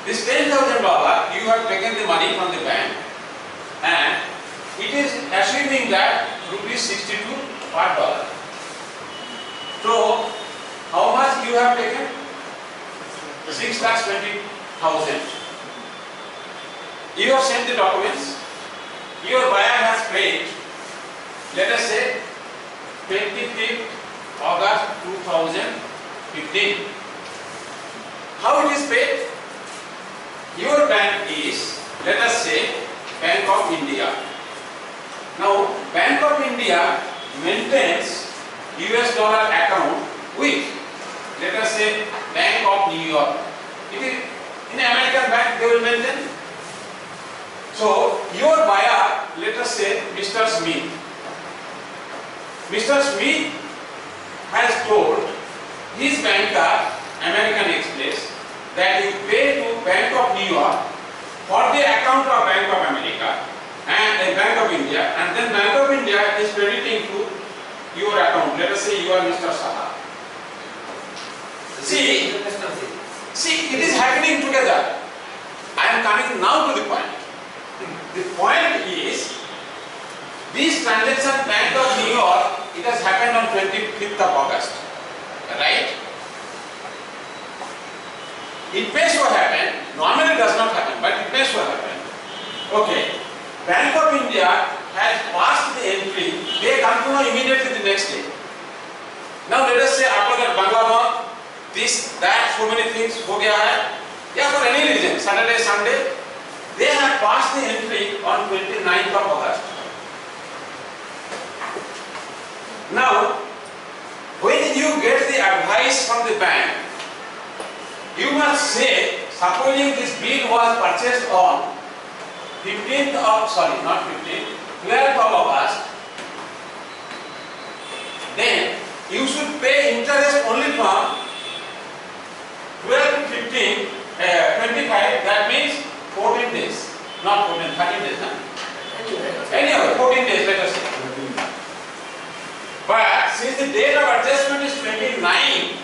This $10,000, you have taken the money from the bank, and it is assuming that ₹62 per dollar. So, how much you have taken? 6,20,000. You have sent the documents. Your buyer has paid, let us say, 25th August 2015. How it is paid? Your bank is, let us say, Bank of India. Now, Bank of India maintains US dollar account with, let us say, Bank of New York. It is in American bank they will maintain. So your buyer, let us say Mr. Smith. Mr. Smith has told his banker, American Express, that you pay to Bank of New York for the account of Bank of America and a Bank of India, and then Bank of India is crediting to your account. Let us say you are Mr. Saha. See, it is happening together. I am coming now to the point. The point is, this transaction Bank of New York, it has happened on 25th of August. Right? It may so happen, normally it does not happen, but it may so happen. Okay, Bank of India has passed the entry, they come to know immediately the next day. Now let us say after that Bangla, this, that, so many things ho gaya hai, yeah, for any reason, Saturday, Sunday, they have passed the entry on 29th of August. Now, when you get the advice from the bank, you must say, supposing this bill was purchased on 12th of August, then you should pay interest only from 12 to 15